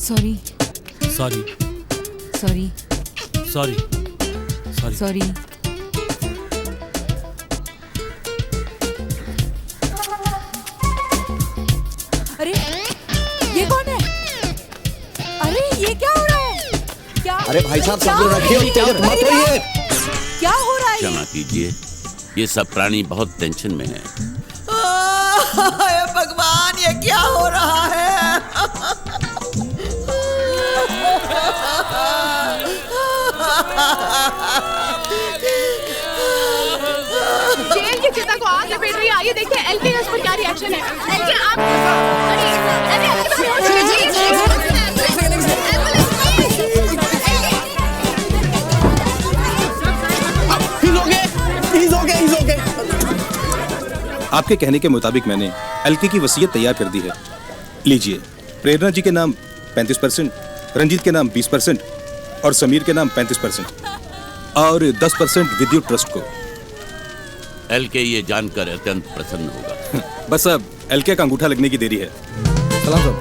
Sorry sorry sorry sorry sorry sorry. अरे ये कौन है? अरे ये क्या हो रहा है? क्या? अरे भाई साहब क्या सब्र हो रखिए, रहा है? मत रहिए। क्या हो रहा है? क्षमा कीजिए, ये सब प्राणी बहुत टेंशन में है। हे भगवान, ये क्या हो रहा है? जेल की चिता को आग लपेट रही है। आइए देखते हैं एलके पर क्या रिएक्शन है। एलके आप He's okay. आपके कहने के मुताबिक मैंने एलके की वसीयत तैयार कर दी है। लीजिए, प्रेरणा जी के नाम 35%, रंजीत के नाम 20% और समीर के नाम 35% और 10% विद्युत ट्रस्ट को। एलके ये जानकर अत्यंत प्रसन्न होगा। बस अब एलके का अंगूठा लगने की देरी है। सलाम साहब।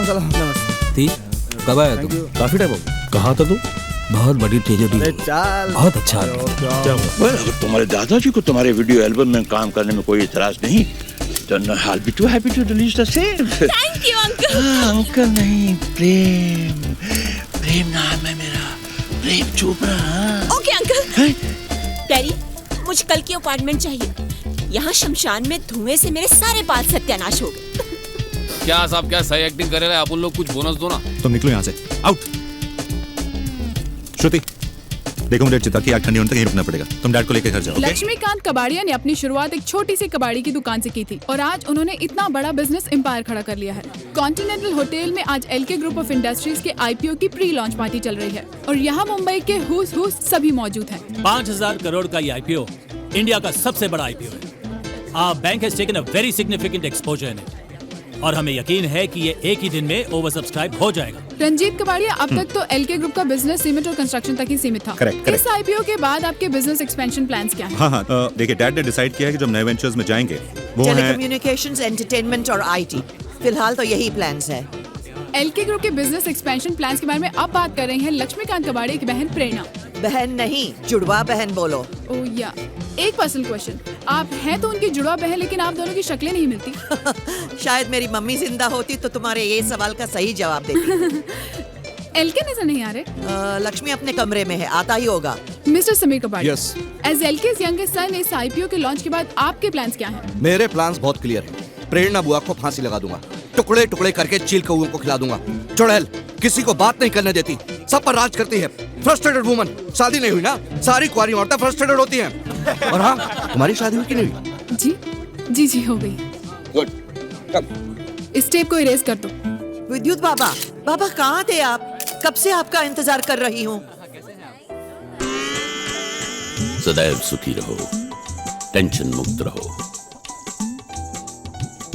सलाम। थी कब आया तू? काफी टाइम हो गया। कहाँ था तू? बहुत बड़ी ट्रेजेडी, बहुत अच्छा है। अगर तुम्हारे दादाजी को तुम्हारे वीडियो एल्बम में काम करने में कोई इतराज नहीं, then I'll be too happy to release the same. Thank you uncle. Uncle नहीं, प्रेम नाम है मेरा, Prem Chopra. Okay uncle. Daddy, मुझे कल की अपॉइंटमेंट चाहिए। यहाँ शमशान में धुएं से मेरे सारे बाल सत्यानाश हो गए। क्या साहब, क्या सही एक्टिंग करे रहे आप उन लोग, कुछ बोनस दो ना। तुम निकलो यहाँ से, आउट। श्रुति, देखो मुझे चिता की आग ठंडी होने तक यहीं रुकना पड़ेगा। तुम डैड को लेकर घर जाओ। okay? लक्ष्मीकांत कबाड़िया ने अपनी शुरुआत एक छोटी सी कबाड़ी की दुकान से की थी और आज उन्होंने इतना बड़ा बिजनेस एम्पायर खड़ा कर लिया है। कॉन्टिनेंटल होटल में आज एलके ग्रुप ऑफ इंडस्ट्रीज के आईपीओ की प्री लॉन्च पार्टी चल रही है और यहाँ मुंबई के हुस सभी मौजूद हैं। 5,000 करोड़ का ये आईपीओ इंडिया का सबसे बड़ा आईपीओ है। Our bank has taken a very significant exposure in it. और हमें यकीन है कि ये एक ही दिन में ओवर सब्सक्राइब हो जाएगा। रंजीत कबाड़िया, अब तक तो एलके ग्रुप का बिजनेस सीमेंट और कंस्ट्रक्शन तक ही सीमित था। Correct. इस आईपीओ के बाद आपके बिजनेस एक्सपेंशन प्लान्स क्या हैं? हाँ, देखिए डैड ने डिसाइड किया है कि जब नए वेंचर्स में जाएंगे वो है टेलीकम्युनिकेशंस, एंटरटेनमेंट और आईटी। फिलहाल तो यही प्लान्स है। एलके ग्रुप के बिजनेस एक्सपेंशन प्लान्स के बारे में अब बात कर रही हैं लक्ष्मीकांत कबाड़िया की बहन प्रेरणा। बहन नहीं, जुड़वा बहन बोलो। ओह या, एक पर्सनल क्वेश्चन, आप हैं तो उनकी जुड़वा बहन, लेकिन आप दोनों की शक्लें नहीं मिलती। शायद मेरी मम्मी जिंदा होती तो तुम्हारे ये सवाल का सही जवाब देती। एलके नजर नहीं आ रहे। लक्ष्मी अपने कमरे में है, आता ही होगा। Mister Sameer Kabadia, Yes. As LK's youngest son, इस आईपीओ के लॉन्च के बाद आपके प्लान्स क्या हैं? मेरे प्लान्स बहुत क्लियर हैं। प्रेरणा बुआ को फांसी लगा दूंगा, टुकड़े टुकड़े करके चील कौओं को खिला दूंगा। चुड़ैल किसी को बात नहीं करने देती, सब पर राज करती है। फ्रस्ट्रेटेड वुमन, शादी नहीं हुई ना, सारी कुंवारी औरतें फ्रस्ट्रेटेड होती हैं। और हाँ, तुम्हारी शादी हुई कि नहीं हुई? जी हो गई। गुड, कम। इस टेप को इरेज कर दो। विद्युत बाबा, बाबा कहाँ थे आप? कब से आपका इंतजार कर रही हूँ। सदैव सुखी रहो, टेंशन मुक्त रहो।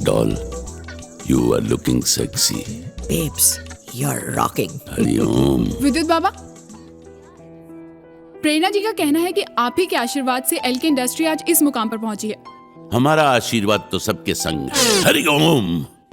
Doll, you are looking sexy. Babes, you are rocking. Hariom. Vidyut Baba, प्रेरणा जी का कहना है कि आप ही के आशीर्वाद से एलके इंडस्ट्री आज इस मुकाम पर पहुंची है। हमारा आशीर्वाद तो सबके संग है। हरिओम।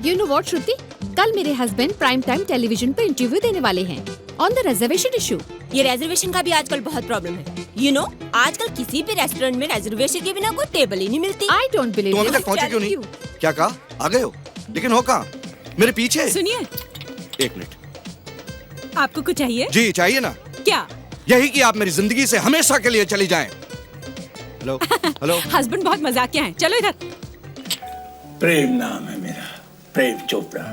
You know what, श्रुति? कल मेरे हस्बैंड प्राइम टाइम टेलीविजन पर इंटरव्यू देने वाले हैं ऑन द रिजर्वेशन इशू। ये रिजर्वेशन का भी आजकल बहुत प्रॉब्लम है। You know, आजकल किसी भी रेस्टोरेंट में रिजर्वेशन के बिना कोई टेबल ही नहीं मिलती। I don't believe तुम अभी it. तक पहुंचे क्यों नहीं? क्या कहा? आ गए हो? लेकिन हो कहाँ? मेरे पीछे। सुनिए, एक मिनट। आपको कुछ चाहिए? जी चाहिए ना। क्या? यही कि आप मेरी जिंदगी से हमेशा के लिए चली जाएं। Hello hello. हस्बैंड बहुत मजाकिया हैं। चलो इधर। प्रेम नाम है मेरा, Prem Chopra.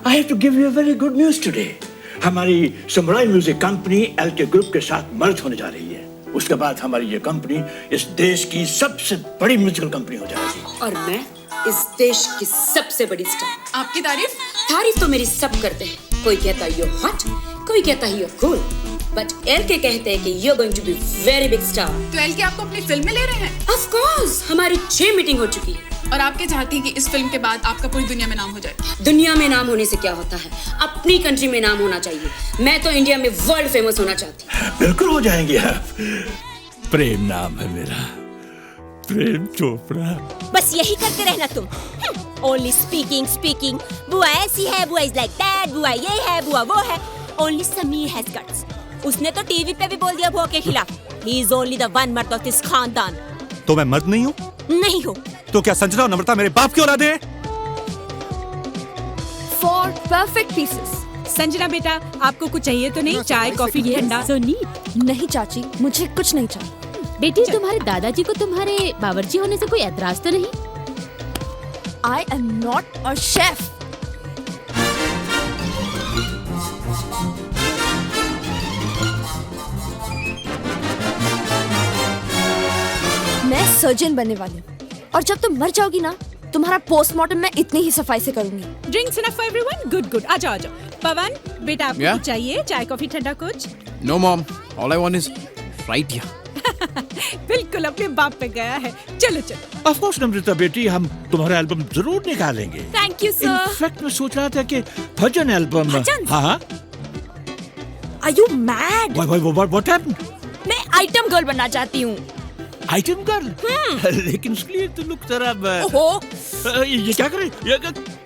I have to give you a very good news today. हमारी samurai music company LK group के साथ मर्ज होने जा रही है। उसके बाद हमारी ये कंपनी इस देश की सबसे बड़ी म्यूजिकल कंपनी हो जाएगी। और मैं इस देश की सबसे बड़ी स्टार। आपकी तारीफ तो मेरी सब करते हैं। कोई कहता है you're hot, कोई कहता है you're cool, but एलके कहते हैं कि you're going to be very big star। तो एलके आपको अपनी फिल्म में ले रहे हैं? Of course, हमारी 6 मीटिंग हो चुकी है। और आपके चाहती हैं कि इस फिल्म के बाद आपका पूरी दुनिया में नाम हो जाए। दुनिया में नाम होने से क्या होता है, अपनी कंट्री में नाम होना चाहिए। मैं तो इंडिया में वर्ल्ड फेमस होना चाहती हूँ। बिल्कुल हो जाएंगे आप। प्रेम नाम है मेरा, प्रेम चोपड़ा। बस यही करते रहना तुम। Only speaking. बुआ ऐसी है, बुआ is like that, बुआ ये है, बुआ वो है. Only Sameer has guts. उसने तो टीवी पे भी बोल दिया बुआ के खिलाफ. He is only the one मर्द of this खानदान. तो मैं मर्द नहीं हूँ? नहीं हो. तो क्या संजना और नम्रता मेरे बाप की औलाद है? 4 perfect pieces. संजना बेटा, आपको कुछ चाहिए तो नहीं? चाय, कॉफी, ठंडा? So neat. नहीं चाची, मुझे कुछ नहीं चाहिए. बेटी, तुम्हारे दादाजी को तुम्हारे बावर्ची होने से कोई एतराज तो नहीं? I am not a chef. मैं सर्जन बनने वाली हूँ और जब तुम मर जाओगी ना, तुम्हारा पोस्टमार्टम मैं इतनी ही सफाई से करूंगी. Drinks enough for everyone? Good. आ जाओ. पवन बेटा, आपको कुछ चाहिए? चाय, कॉफी, ठंडा कुछ? No mom, all I want is right here. बिल्कुल अपने बाप पे गया है. चलो. Of course नम्रता बेटी, हम तुम्हारा एल्बम जरूर निकालेंगे. Thank you sir. इनफैक्ट मैं सोच रहा था कि भजन एल्बम. हाँ. Are you mad? What happened? मैं आइटम गर्ल बनना चाहती हूँ. Item girl? लेकिन उसके लिए तो लुक जरा. ओहो. ये क्या करे?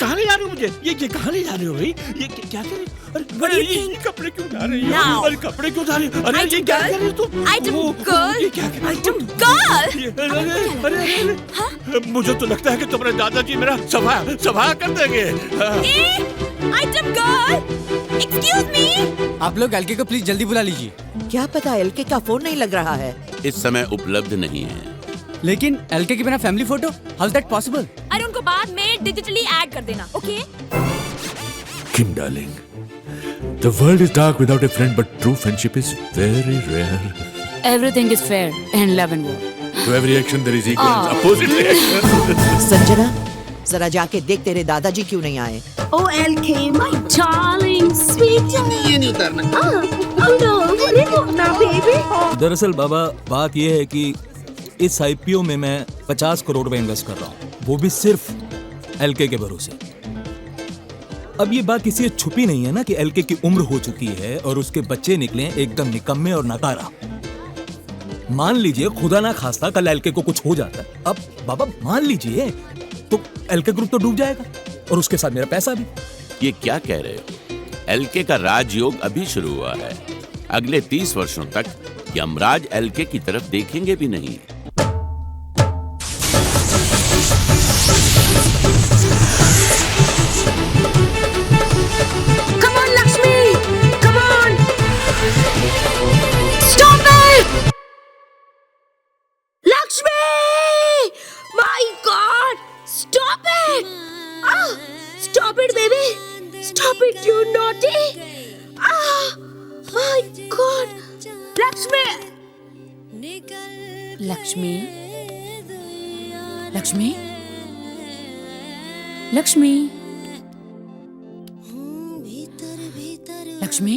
कहाँ ले जा रहे हो मुझे? ये कहाँ ले जा रहे हो भाई? ये क्या करे? अरे ये कपड़े क्यों उठा रही हो? अरे कपड़े क्यों उठा रही हो? अरे ये क्या कर रही हो तुम? Item girl. ये क्या कर रही हो? Item girl. अरे मुझे तो लगता है कि तुम्हारे दादाजी मेरा सभा कर देंगे. Item girl. Excuse me. आप लोग एलके को प्लीज जल्दी बुला लीजिए. क्या पता एलके का फोन नहीं लग रहा है. इस समय उपलब्ध नहीं है. लेकिन एलके के बिना family photo, how is that possible? अरे उनको बाद में डिजिटली ऐड कर देना, okay? Kim darling, the world is dark without a friend, but true friendship is very rare. Everything is fair in love and war. To every action there is equal and opposite reaction. Sanjana, जरा जाके देख तेरे दादाजी क्यों नहीं आए. Oh LK, my darling, sweet. ये नहीं करना. Oh no, baby. दरअसल बाबा बात यह है कि इस आईपीओ में मैं 50 करोड़ रुपए इन्वेस्ट कर रहा हूँ, वो भी सिर्फ एलके के भरोसे. अब ये बात किसी से छुपी नहीं है ना कि एलके की उम्र हो चुकी है और उसके बच्चे निकले एकदम निकम्मे और नकारा. मान लीजिए खुदा ना खास्ता कल एलके को कुछ हो जाता है, अब बाबा मान लीजिए, तो एलके ग्रुप तो डूब जाएगा और उसके साथ मेरा पैसा भी. ये क्या कह रहे हो? एलके का राजयोग अभी शुरू हुआ है. अगले 30 वर्षों तक यमराज एलके की तरफ देखेंगे भी नहीं. Come on, Lakshmi. Come on. Stop it. Lakshmi. My God. Stop it. Stop it, baby. Stop it, you naughty. My God. Lakshmi. Lakshmi. Lakshmi. Lakshmi. Lakshmi.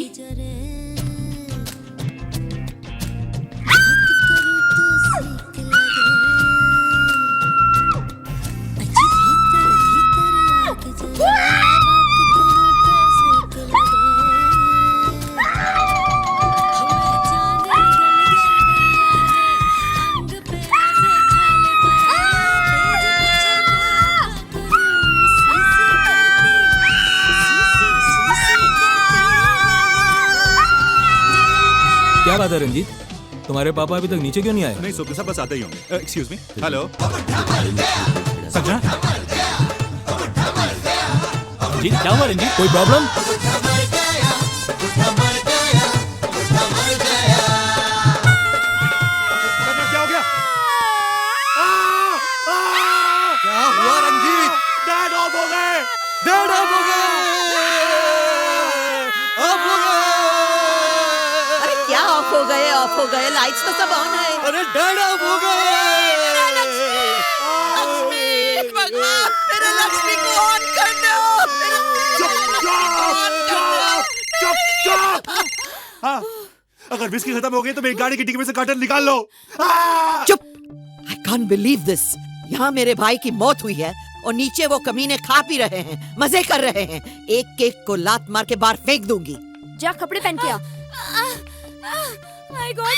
क्या बात है रंजीत, तुम्हारे पापा अभी तक नीचे क्यों नहीं आए? नहीं सुबह बस आते ही होंगे. Excuse me. Hello. Sanjana. Ranjit क्या हुआ रंजीत, कोई प्रॉब्लम? क्या हो गया? क्या हुआ रंजीत? डैड ऑफ हो गए. डेड ऑफ हो गए. ऑफ हो गए. अरे क्या ऑफ हो गए लाइट्स तो सब ऑन है. अरे डेड ऑफ हो गए. भगवान मेरे लक्ष्मी को ऑन कर दो. हाँ, अगर विस्की खत्म हो गई तो मेरी गाड़ी की डिक्की में से कार्टन निकाल लो. चुप. I can't believe this. यहाँ मेरे भाई की मौत हुई है और नीचे वो कमीने खा पी रहे हैं, मजे कर रहे हैं. एक केक को लात मार के बाहर फेंक दूंगी. जा कपड़े पहन के आ. My God.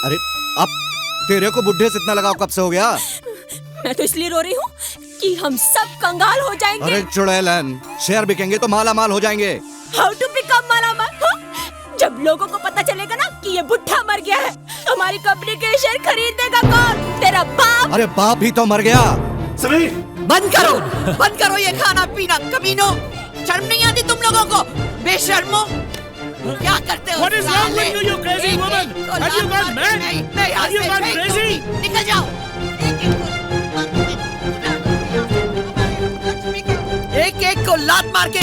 अरे अब तेरे को बुढ़े से इतना लगाव कब से हो गया? मैं तो इसलिए रो रही हूँ कि हम सब कंगाल हो जाएंगे? अरे चुड़ैलन, शेयर बिकेंगे तो माला माल हो जाएंगे। हाउ टू बिकम मालामाल? जब लोगों को पता चलेगा ना कि ये बुढ़ा मर गया है, हमारी कंपनी के शेयर खरीदेगा कौन? तेरा बाप। अरे बाप भी तो मर गया। समीर, बंद करो ये खाना पीना, कमीनों। शर्म नहीं आती तुम लोगों को? बेशर्मो, क्या करते हो? What is wrong with you, you crazy woman? Have you gone mad? Have you gone crazy? निकल जाओ। एक को लात मार के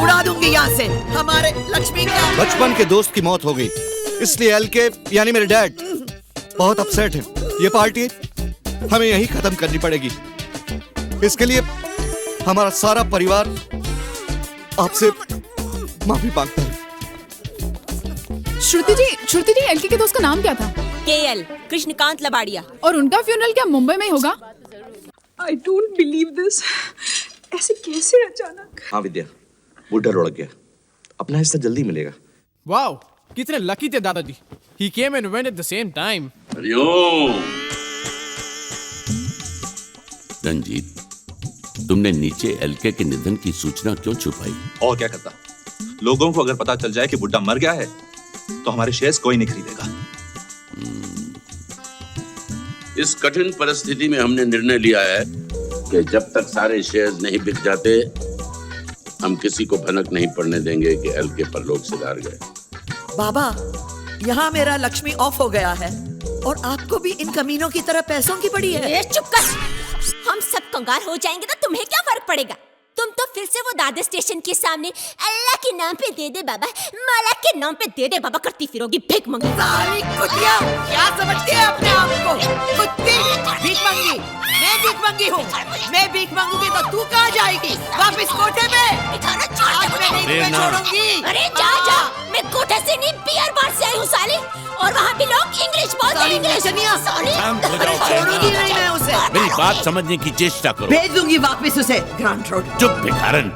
उड़ा दूंगी यहाँ से। हमारे लक्ष्मी का बचपन के दोस्त की मौत हो गई, इसलिए एलके यानी मेरे डैड बहुत अपसेट है। ये पार्टी हमें यहीं खत्म करनी पड़ेगी। इसके लिए हमारा सारा परिवार आपसे माफी मांगता है। श्रुति जी एलके के दोस्त का नाम क्या था? केएल, कृष्णकांत लबाड़िया। और उनका फ्यूनरल क्या मुंबई में ही होगा? I don't believe this. ऐसे कैसे अचानक? हाँ विद्या, बुढ़ा लुढ़क गया, अपना हिस्सा जल्दी मिलेगा। Wow, कितने लकी थे दादाजी। He came and went at the same time. Hariom. Ranjit, तुमने नीचे एलके के निधन की सूचना क्यों छुपाई? और क्या करता? लोगों को अगर पता चल जाए कि बुड्ढा मर गया है तो हमारे शेयर्स कोई नहीं खरीदेगा। इस कठिन परिस्थिति में हमने निर्णय लिया है कि जब तक सारे शेयर्स नहीं बिक जाते, हम किसी को भनक नहीं पड़ने देंगे कि एलके परलोक सिधार गए। बाबा, यहाँ मेरा लक्ष्मी ऑफ हो गया है और आपको भी इन कमीनों की तरह पैसों की पड़ी है। ए, चुप कर। हम सब कंगाल हो जाएंगे तो तुम्हें क्या फर्क पड़ेगा? तुम तो फिर से वो दादर स्टेशन के सामने अल्लाह के नाम पे दे दे बाबा, माला के नाम पे दे दे बाबा करती फिरोगी भीख मंगी। सारी कुतिया, क्या समझती है अपने आप को? कुत्ती, भीख मंगी। मैं भीख मंगी हूँ। मैं भीख मांगूंगी तो तू कहाँ जाएगी? वापिस कोठे में। आज मैं नहीं तुम्हें छोड़ूंगी। अरे जा, मैं कोठे से नहीं बियर बार से आई हूँ साली, और वहाँ भी लोग इंग्लिश बोलते हैं। इंग्लिश छोड़ूंगी नहीं मैं उसे। मेरी बात समझने की चेष्टा करो। भेज दूंगी वापिस उसे ग्रांट रोड। चुप भिखारन।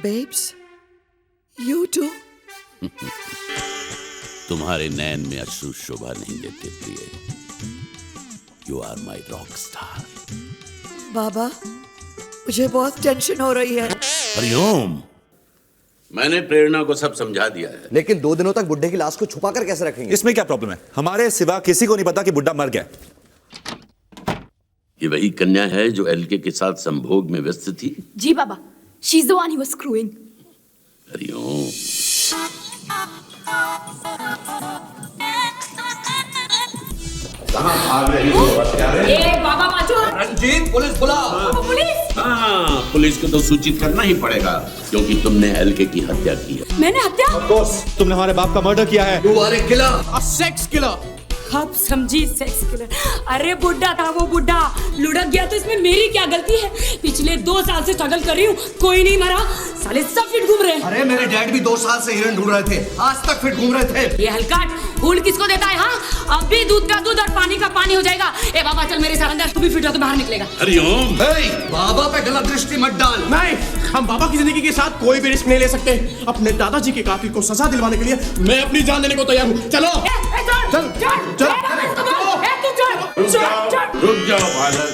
Babes, you too. तुम्हारे नैन में अश्रु शोभा नहीं देते प्रिय। You are my rock star. बाबा, मुझे बहुत टेंशन हो रही है। हरिओम, मैंने प्रेरणा को सब समझा दिया है। लेकिन 2 दिनों तक बुड्ढे की लाश को छुपा कर कैसे रखेंगे? इसमें क्या प्रॉब्लम है? हमारे सिवा किसी को नहीं पता कि बुड्ढा मर गया। ये वही कन्या है जो एलके के साथ संभोग में व्यस्त थी? जी बाबा, she's the one he was screwing. Hariom. कहाँ भाग रही हो? ए बाबा बाजू। रंजीत, पुलिस बुला। पुलिस? हाँ, पुलिस को तो सूचित करना ही पड़ेगा क्योंकि तुमने एलके की हत्या की है। मैंने हत्या? Of course, तुमने हमारे बाप का मर्डर किया है। You are a killer. A sex killer. अब समझी सेक्स किलर। अरे बुड्ढा था वो बुड्ढा, लुढ़क गया तो इसमें मेरी क्या गलती है? पिछले 2 साल से स्ट्रगल कर रही हूँ, कोई नहीं मरा, साले सब फिट घूम रहे हैं। अरे मेरे डैड भी 2 साल से हिरन ढूंढ रहे थे, आज तक फिट घूम रहे थे। ये हलकाट फूल किसको देता है? हाँ, अब भी दूध का दूध और पानी का पानी हो जाएगा। ए बाबा चल मेरे साथ अंदर, तू भी फिट हो तो बाहर निकलेगा। हरिओम। बाबा पे गलत दृष्टि मत डाल। नहीं, हम बाबा की जिंदगी के साथ कोई भी रिस्क नहीं ले सकते। अपने दादाजी के कातिल को सजा दिलवाने के लिए मैं अपनी जान देने को तैयार हूँ। चलो चल चल। रुक जाओ बालक,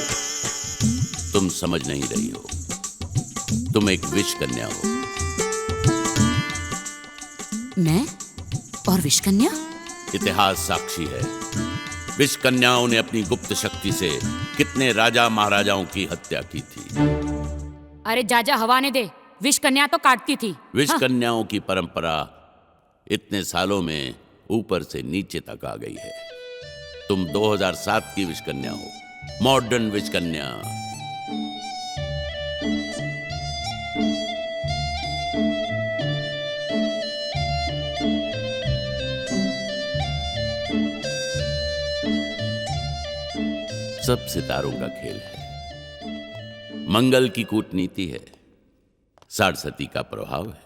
तुम समझ नहीं रही हो। तुम एक विष कन्या हो। मैं और विष कन्या? इतिहास साक्षी है, विष कन्याओं ने अपनी गुप्त शक्ति से कितने राजा महाराजाओं की हत्या की थी। अरे जाजा हवाने दे, विष कन्या तो काटती थी। विष कन्याओं की परंपरा इतने सालों में ऊपर से नीचे तक आ गई है। तुम 2007 की विष कन्या हो, मॉडर्न विष कन्या। सब सितारों का खेल है, मंगल की कूटनीति है, साढ़सती का प्रभाव है।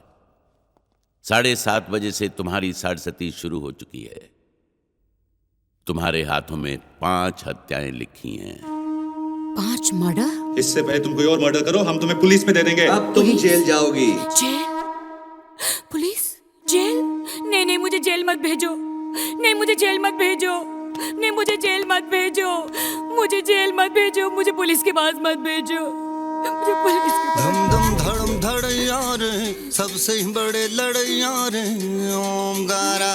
7:30 बजे से तुम्हारी साढ़सती शुरू हो चुकी है। तुम्हारे हाथों में 5 हत्याएं लिखी हैं। 5 मर्डर? इससे पहले तुम कोई और मर्डर करो, हम तुम्हें पुलिस में दे देंगे। अब तुम जेल जाओगी। जेल? पुलिस? जेल? नहीं नहीं, मुझे जेल मत भेजो। नहीं, मुझे जेल मत भेजो। नहीं मुझे जेल मत भेजो, मुझे जेल मत भेजो, मुझे पुलिस के पास मत भेजो, मुझे पुलिस के पास। धम धम धड़म धड़ैया रे, सबसे बड़े लड़ैया रे, ओमकारा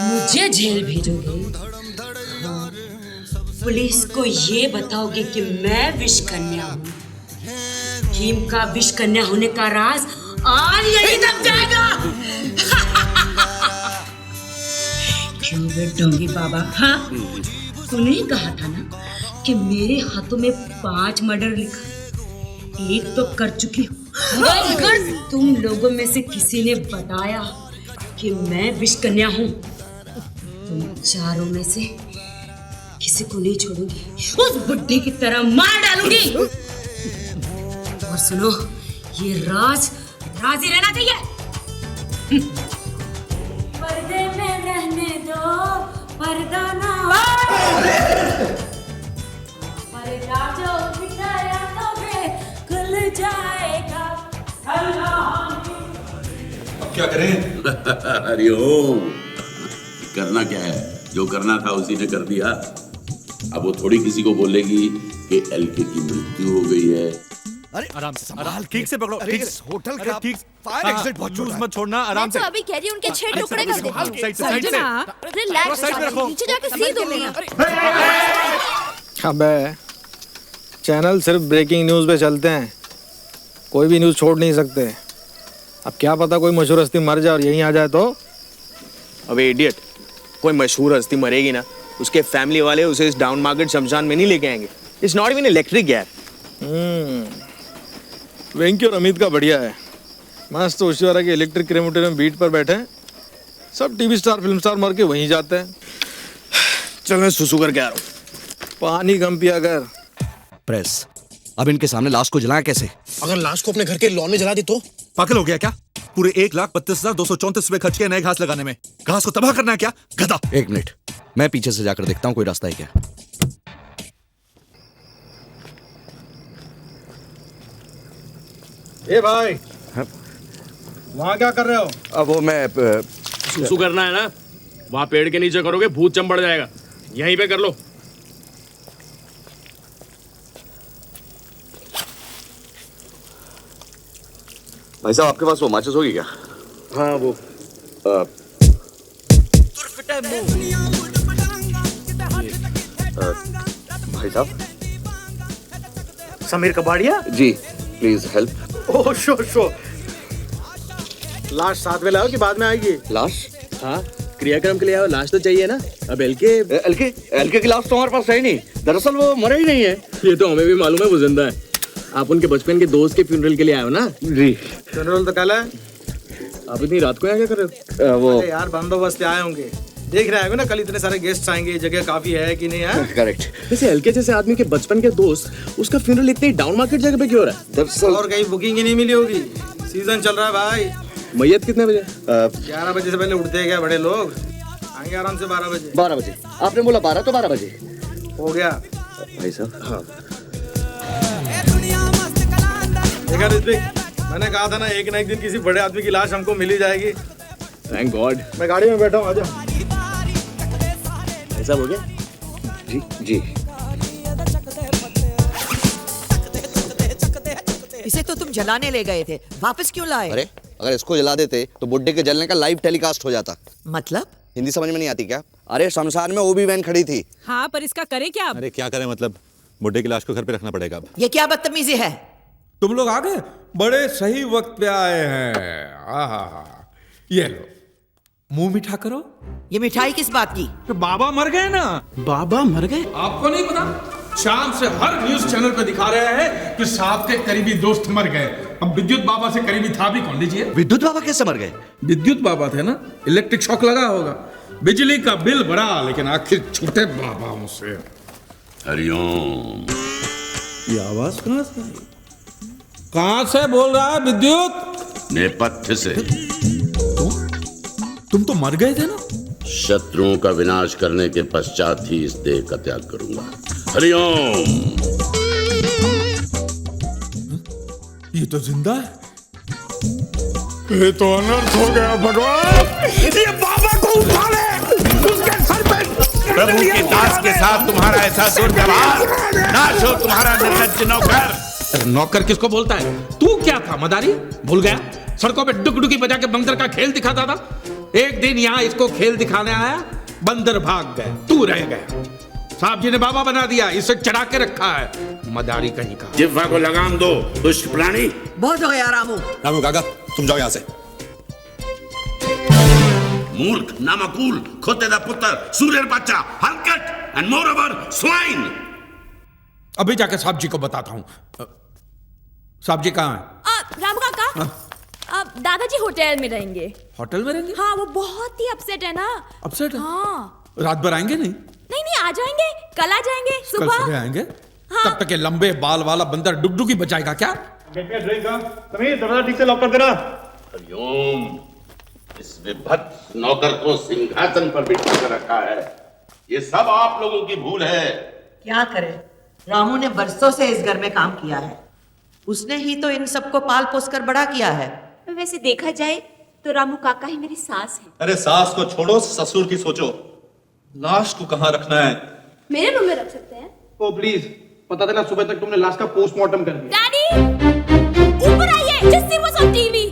मुझे जेल भेजोगे? पुलिस को ये बताओगे कि मैं विष कन्या हूँ? भीम का विष कन्या होने का राज आज यही दब जाएगा। क्यों बे डोंगी बाबा? हाँ, तूने ही कहा था ना कि मेरे हाथों में 5 मर्डर लिखा, एक तो कर चुकी हूँ। अगर तुम लोगों में से किसी ने बताया कि मैं विष कन्या हूँ, तुम चारों में से किसी को नहीं छोड़ूंगी, उस बुड्ढी की तरह मार डालूंगी। और सुनो, ये राज ही रहना चाहिए। पर्दे में रहने दो, पर्दा ना पर्दा जो बिठाया तो वे खुल जाएगा। अब क्या करें? हरिओम, करना क्या है? जो करना था उसी ने कर दिया। अब वो थोड़ी किसी को बोलेगी कि एलके की मृत्यु हो गई है। अरे आराम से, आराम ठीक से पकड़ो, अरे ठीक इस से। होटल अरे का ठीक फायर एग्जिट बहुत लूज मत छोड़ना, आराम मैं से। तो अभी कह रही हूँ उनके 6 टुकड़े कर देती हूँ। साइड से, साइड से। रिलैक्स, साइड में रखो। नीचे जाके सी दूंगी। अबे चैनल सिर्फ ब्रेकिंग न्यूज़ पे चलते हैं, कोई भी न्यूज़ छोड़ नहीं सकते। अब क्या पता कोई मशहूर हस्ती मर जाए और यहीं आ जाए तो। अबे इडियट, कोई मशहूर हस्ती मरेगी ना, उसके फैमिली वाले उसे इस डाउन मार्केट शमशान में नहीं लेके आएंगे। इट्स नॉट इवन इलेक्ट्रिक यार। वेंकी और अमित का बढ़िया है, मस्त होशियारा के इलेक्ट्रिक क्रेमेटोरियम बीट पर बैठे हैं, सब टीवी स्टार फिल्म स्टार मर के वहीं जाते हैं। चल मैं सुसु करके आ रहा हूँ। पानी कम पिया कर। प्रेस, अब इनके सामने लाश को जलाएं कैसे? अगर लाश को अपने घर के लॉन में जला दे तो? पागल हो गया क्या? पूरे 1,32,234 रुपए खर्च किए नए घास लगाने में। घास को तबाह करना है क्या, गधा? 1 मिनट, मैं पीछे से जाकर देखता हूँ कोई रास्ता है क्या। ए भाई, वहाँ क्या कर रहे हो? अब वो मैं सुसु करना है ना, वहाँ पेड़ के नीचे करोगे भूत चंपड़ जाएगा, यहीं पे कर लो। भाई साहब, आपके पास वो माचिस होगी क्या? हाँ वो भाई साहब। समीर कबाड़िया जी, प्लीज हेल्प। ओह शो लाश साथ में लाओ कि बाद में आएगी? लाश? हाँ, क्रियाक्रम के लिए आओ, लाश तो चाहिए ना। अब एलके की लाश तो हमारे पास है ही नहीं, दरअसल वो मरा ही नहीं है। ये तो हमें भी मालूम है, वो जिंदा है। आप उनके बचपन के दोस्त के फ्यूनरल के लिए आए हो ना? जी। फ्यूनरल तो कल है। आप इतनी रात को यहाँ क्या कर रहे हो? वो यार बंदोबस्त आए होंगे, देख रहे हैं ना कल इतने सारे गेस्ट आएंगे, जगह काफी है कि नहीं है? करेक्ट। वैसे एलके जैसे आदमी के बचपन के दोस्त, उसका फ्यूनरल इतने डाउन मार्केट जगह पे क्यों हो रहा है? दरअसल और कहीं बुकिंग ही नहीं मिली होगी, सीजन चल रहा है भाई। मैयत कितने बजे? 11 बजे से पहले उठते हैं क्या बड़े लोग? आएंगे आराम से 12 बजे। 12 बजे? आपने बोला 12 तो 12 बजे हो गया। भाई साहब। हाँ। देखा ऋत्विक, मैंने कहा था ना एक दिन किसी बड़े आदमी की लाश हमको मिल ही जाएगी। Thank God. मैं गाड़ी में बैठा हूँ, आजा। ऐसा हो गया? जी जी। इसे तो तुम जलाने ले गए थे, वापस क्यों लाए? अरे अगर इसको जला देते तो बुड्ढे के जलने का लाइव टेलीकास्ट हो जाता। मतलब? हिंदी समझ में नहीं आती क्या? अरे शमशान में ओबी वैन खड़ी थी। हाँ, पर इसका करे क्या? अरे क्या करें, मतलब बुड्ढे की लाश को घर पे रखना पड़ेगा अब। ये क्या बदतमीजी है? तुम लोग आ गए, बड़े सही वक्त पे आए हैं। आहा, ये लो, मुंह मीठा करो। ये मिठाई किस बात की? तो बाबा मर गए ना। बाबा मर गए? आपको नहीं पता? शाम से हर न्यूज चैनल पे दिखा रहे हैं कि साहब के करीबी दोस्त मर गए। अब विद्युत बाबा से करीबी था भी कौन? लीजिए। विद्युत बाबा कैसे मर गए? विद्युत बाबा थे ना, इलेक्ट्रिक शॉक लगा होगा। बिजली का बिल बढ़ा, लेकिन आखिर छूटे बाबा से। हरिओम। ये आवाज कहाँ से आई? कहाँ से बोल रहा है विद्युत? नेपथ्य से। तुम तो मर गए थे ना। शत्रुओं का विनाश करने के पश्चात ही इस देह का त्याग करूंगा। हरिओम। ये तो जिंदा है। ये तो अनर्थ हो गया भगवान। ये बाबा को उठा ले, उसका प्रभु के दास के साथ तुम्हारा ऐसा दुर्व्यवहार, नाश हो तुम्हारा निर्लज्ज नौकर। नौकर किसको बोलता है? तू क्या था मदारी? भूल गया? सड़कों पे डुगडुगी बजा के बंदर का खेल दिखाता था। एक दिन यहाँ इसको खेल दिखाने आया, बंदर भाग गए, तू रह गया। साहब जी ने बाबा बना दिया, इसे चढ़ा के रखा है, मदारी कहीं का। जिह्वा को लगाम दो दुष्ट प्राणी। बहुत हो गया रामू। रामू काका तुम जाओ यहाँ से। मूर्ख, नामकूल, खोतेदा पुत्र, सूर्य बच्चा, हलकट एंड मोरओवर स्वाइन। अभी जाके साहब जी को बताता हूँ। साहब जी कहाँ हैं? रामू काका, दादाजी होटल में रहेंगे। होटल में रहेंगे? हाँ, वो बहुत ही अपसेट है ना। अपसेट है? हाँ। रात भर आएंगे नहीं? नहीं, आ जाएंगे, कल आ जाएंगे कल सुबह आएंगे। हाँ। तब तक ये लंबे बाल वाला बंदर डुगडुगी बजाएगा क्या? समीर दरवाजा ठीक से लॉक कर देना। हरिओम। इस विभत्स नौकर को सिंहासन पर बिठा कर रखा है, ये सब आप लोगों की भूल है। क्या करे, रामू ने बरसों से इस घर में काम किया है, उसने ही तो इन सबको पाल पोस कर बड़ा किया है। वैसे देखा जाए तो रामू काका ही मेरी सास है। अरे सास को छोड़ो, ससुर की सोचो। लाश को कहाँ रखना है? मेरे रूम में रख सकते हैं। ओ प्लीज पता देना सुबह तक तुमने लाश का पोस्टमार्टम कर दिया। डैडी ऊपर आइए, just see was on TV.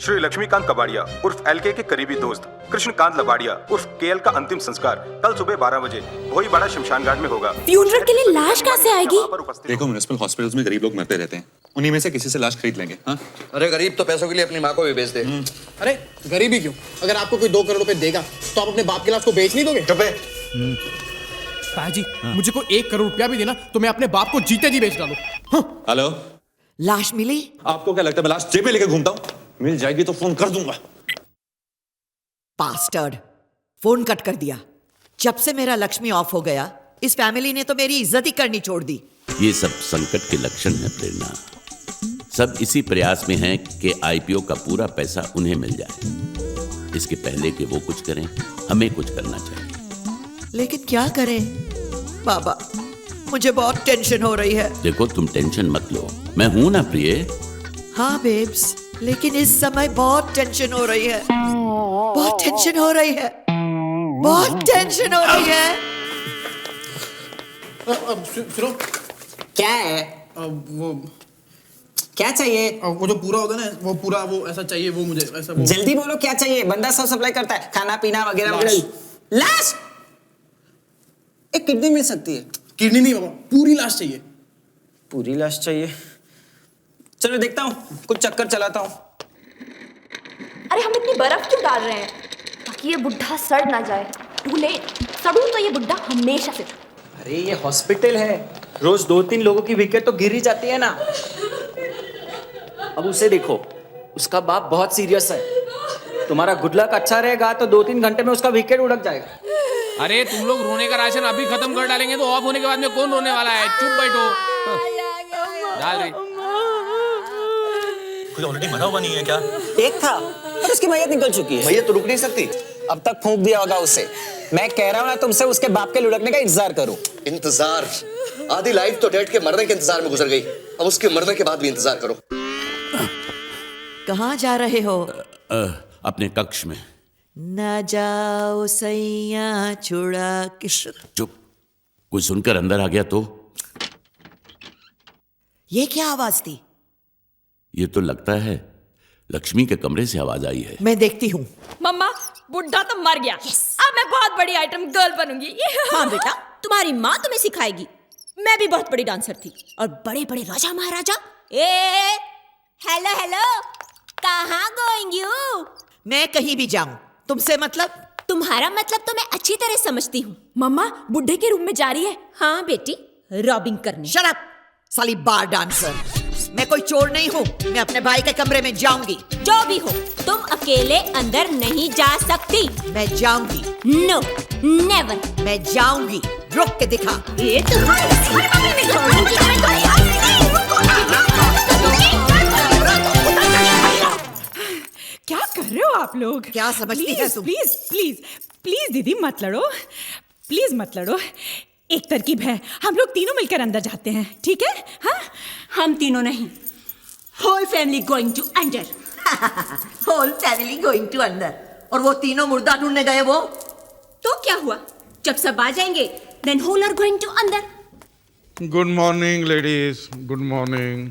Shri Laxmikant Kabadia उर्फ एलके के करीबी दोस्त कृष्णकांत लबाड़िया उर्फ केएल का अंतिम संस्कार कल सुबह 12 बजे भोईवाड़ा शमशान घाट में होगा। फ्यूनरल के लिए लाश कहाँ से आएगी? देखो म्युनिसिपल हॉस्पिटल्स में गरीब लोग मरते रहते हैं, उन्हीं में से किसी से लाश खरीद लेंगे। हाँ? अरे गरीब तो पैसों के लिए अपनी माँ को भी बेच दे। अरे गरीबी क्यों? अगर आपको कोई 2 करोड़ रुपए देगा तो आप अपने बाप के लाश को बेच नहीं दोगे? चुप है। ताजी, मुझे को 1 करोड़ रुपया भी देना तो मैं अपने बाप को जीते जी बेच डालूं। हेलो, लाश मिली? आपको क्या लगता है मैं लाश जेब में लेके घूमता हूँ? मिल जाएगी तो फोन कर दूंगा। बास्टर्ड, फोन कट कर दिया। जब से मेरा लक्ष्मी ऑफ हो गया, इस फैमिली ने तो मेरी इज्जत ही करनी छोड़ दी। ये सब संकट के लक्षण है प्रेरणा। सब इसी प्रयास में है कि आईपीओ का पूरा पैसा उन्हें मिल जाए। इसके पहले कि वो कुछ करें, हमें कुछ करना चाहिए। लेकिन क्या करें बाबा, मुझे बहुत टेंशन हो रही है। देखो तुम टेंशन मत लो, मैं हूं ना प्रिय। हाँ बेब्स, लेकिन इस समय बहुत टेंशन हो रही है, बहुत टेंशन हो रही है, बहुत टेंशन हो रही है। सुनो, क्या है? वो क्या चाहिए? वो जो पूरा होता है ना, वो पूरा वो ऐसा चाहिए, वो मुझे ऐसा वो। जल्दी बोलो क्या चाहिए, बंदा सब सप्लाई करता है, खाना पीना वगैरह वगैरह। लाश? एक किडनी मिल सकती है। किडनी नहीं बाबा, पूरी लाश चाहिए। पूरी लाश चाहिए? चलो देखता हूँ, कुछ चक्कर चलाता हूँ। अरे हम इतनी बर्फ क्यों डाल रहे हैं? ताकि ये बुढ़ा सड़ ना जाए। टू लेट, सड़ू तो ये बुढ़ा हमेशा से। अरे ये हॉस्पिटल है, रोज 2-3 लोगों की विकेट तो गिर ही जाती है ना। अब उसे देखो, उसका बाप बहुत सीरियस है। तुम्हारा गुड लक अच्छा रहेगा तो 2-3 घंटे में उसका विकेट उड़क जाएगा। अरे तुम लोग रोने का राशन अभी खत्म कर डालेंगे तो ऑफ होने के बाद में कौन रोने वाला है? चुप बैठो। डाल रही। कोई ऑलरेडी मरा हुआ नहीं है क्या? एक था और उसकी मैयत निकल चुकी है। मैयत तो रुक नहीं सकती। अब तक फूंक दिया होगा उसे। मैं कह रहा हूँ ना तुमसे, उसके बाप के लुढ़कने का इंतजार करो। इंतजार? आधी लाइफ तो डेड के मरने के इंतजार में गुजर गई, अब उसके मरने के बाद भी इंतजार करो। कहाँ जा रहे हो? अपने कक्ष में। न जाओ सैया छुड़ा के। चुप, कोई सुनकर अंदर आ गया तो? ये क्या आवाज थी? ये तो लगता है लक्ष्मी के कमरे से आवाज आई है। मैं देखती हूँ। मम्मा, बुढ़ा तो मर गया। अब मैं बहुत बड़ी आइटम गर्ल बनूंगी। हाँ बेटा, तुम्हारी माँ तुम्हें सिखाएगी। मैं भी बहुत बड़ी डांसर थी और बड़े बड़े राजा महाराजा। हेलो हेलो, कहाँ गोइंग यू? मैं कहीं भी जाऊं, तुमसे मतलब? तुम्हारा मतलब तो मैं अच्छी तरह समझती हूँ। मम्मा, बुढ़े के रूम में जा रही है। हाँ बेटी, रॉबिंग करने। शट अप, साली बार डांसर। मैं कोई चोर नहीं हूँ, मैं अपने भाई के कमरे में जाऊंगी। जो भी हो, तुम अकेले अंदर नहीं जा सकती। मैं जाऊंगी। No, never. मैं जाऊंगी, रुक के दिखा। ये क्या कर रहे हो आप लोग? क्या समझती है तुम? प्लीज प्लीज प्लीज दीदी मत लड़ो, प्लीज मत लड़ो। एक तरकीब है, हम लोग तीनों मिलकर अंदर जाते हैं, ठीक है? हाँ, हम तीनों नहीं, होल फैमिली गोइंग टू अंदर। होल फैमिली गोइंग टू अंदर। और वो तीनों मुर्दा ढूंढने गए वो? तो क्या हुआ? जब सब आ जाएंगे then whole are going to अंदर. Good morning ladies, good morning.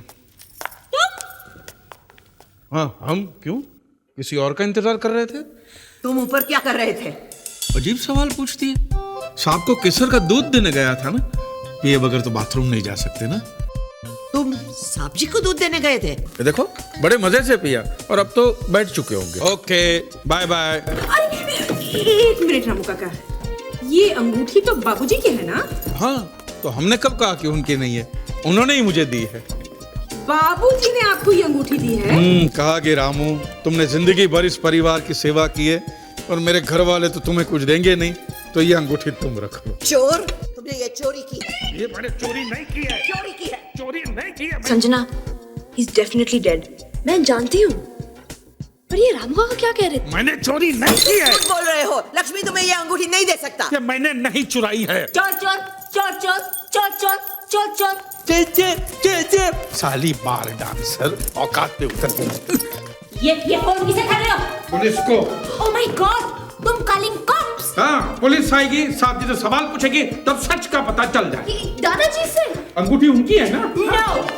हाँ, हम क्यों किसी और का इंतजार कर रहे थे? तुम ऊपर क्या कर रहे थे? अजीब सवाल पूछती है. सांप को केसर का दूध देने गया था ना. ये बगैर तो बाथरूम नहीं जा सकते ना. तुम सांप जी को दूध देने गए थे? ये देखो बड़े मजे से पिया और अब तो बैठ चुके होंगे. Okay bye bye. एक मिनट रामू काका, ये अंगूठी तो बाबूजी की है ना? हाँ, तो हमने कब कहा कि उनकी नहीं है? उन्होंने ही मुझे दी है. बाबूजी ने आपको ये अंगूठी दी है? कहा कि रामू, तुमने जिंदगी भर इस परिवार की सेवा की है और मेरे घर वाले तो तुम्हें कुछ देंगे नहीं, तो ये अंगूठी तुम रखो. चोर, तुमने ये चोरी की? ये मैंने चोरी नहीं की है. चोरी की है? चोरी नहीं की है. Sanjana, he is definitely dead. मैं जानती हूँ. पर ये रामू काका क्या कह रहे थे? मैंने चोरी नहीं की है. कुछ बोल रहे हो? लक्ष्मी तुम्हें ये अंगूठी नहीं दे सकता. ये मैंने नहीं चुराई है. चोर चोर चोर चोर चोर चोर चोर चोर. साली बार डांसर, औकात पे उतर. ये फोन किसे कर रहे हो? पुलिस को. ओह माय गॉड, तुम कॉलिंग कॉप्स? हाँ, पुलिस आएगी, साहब जी से सवाल पूछेगी, तब सच का पता चल जाए. दादाजी से? अंगूठी उनकी है ना? No,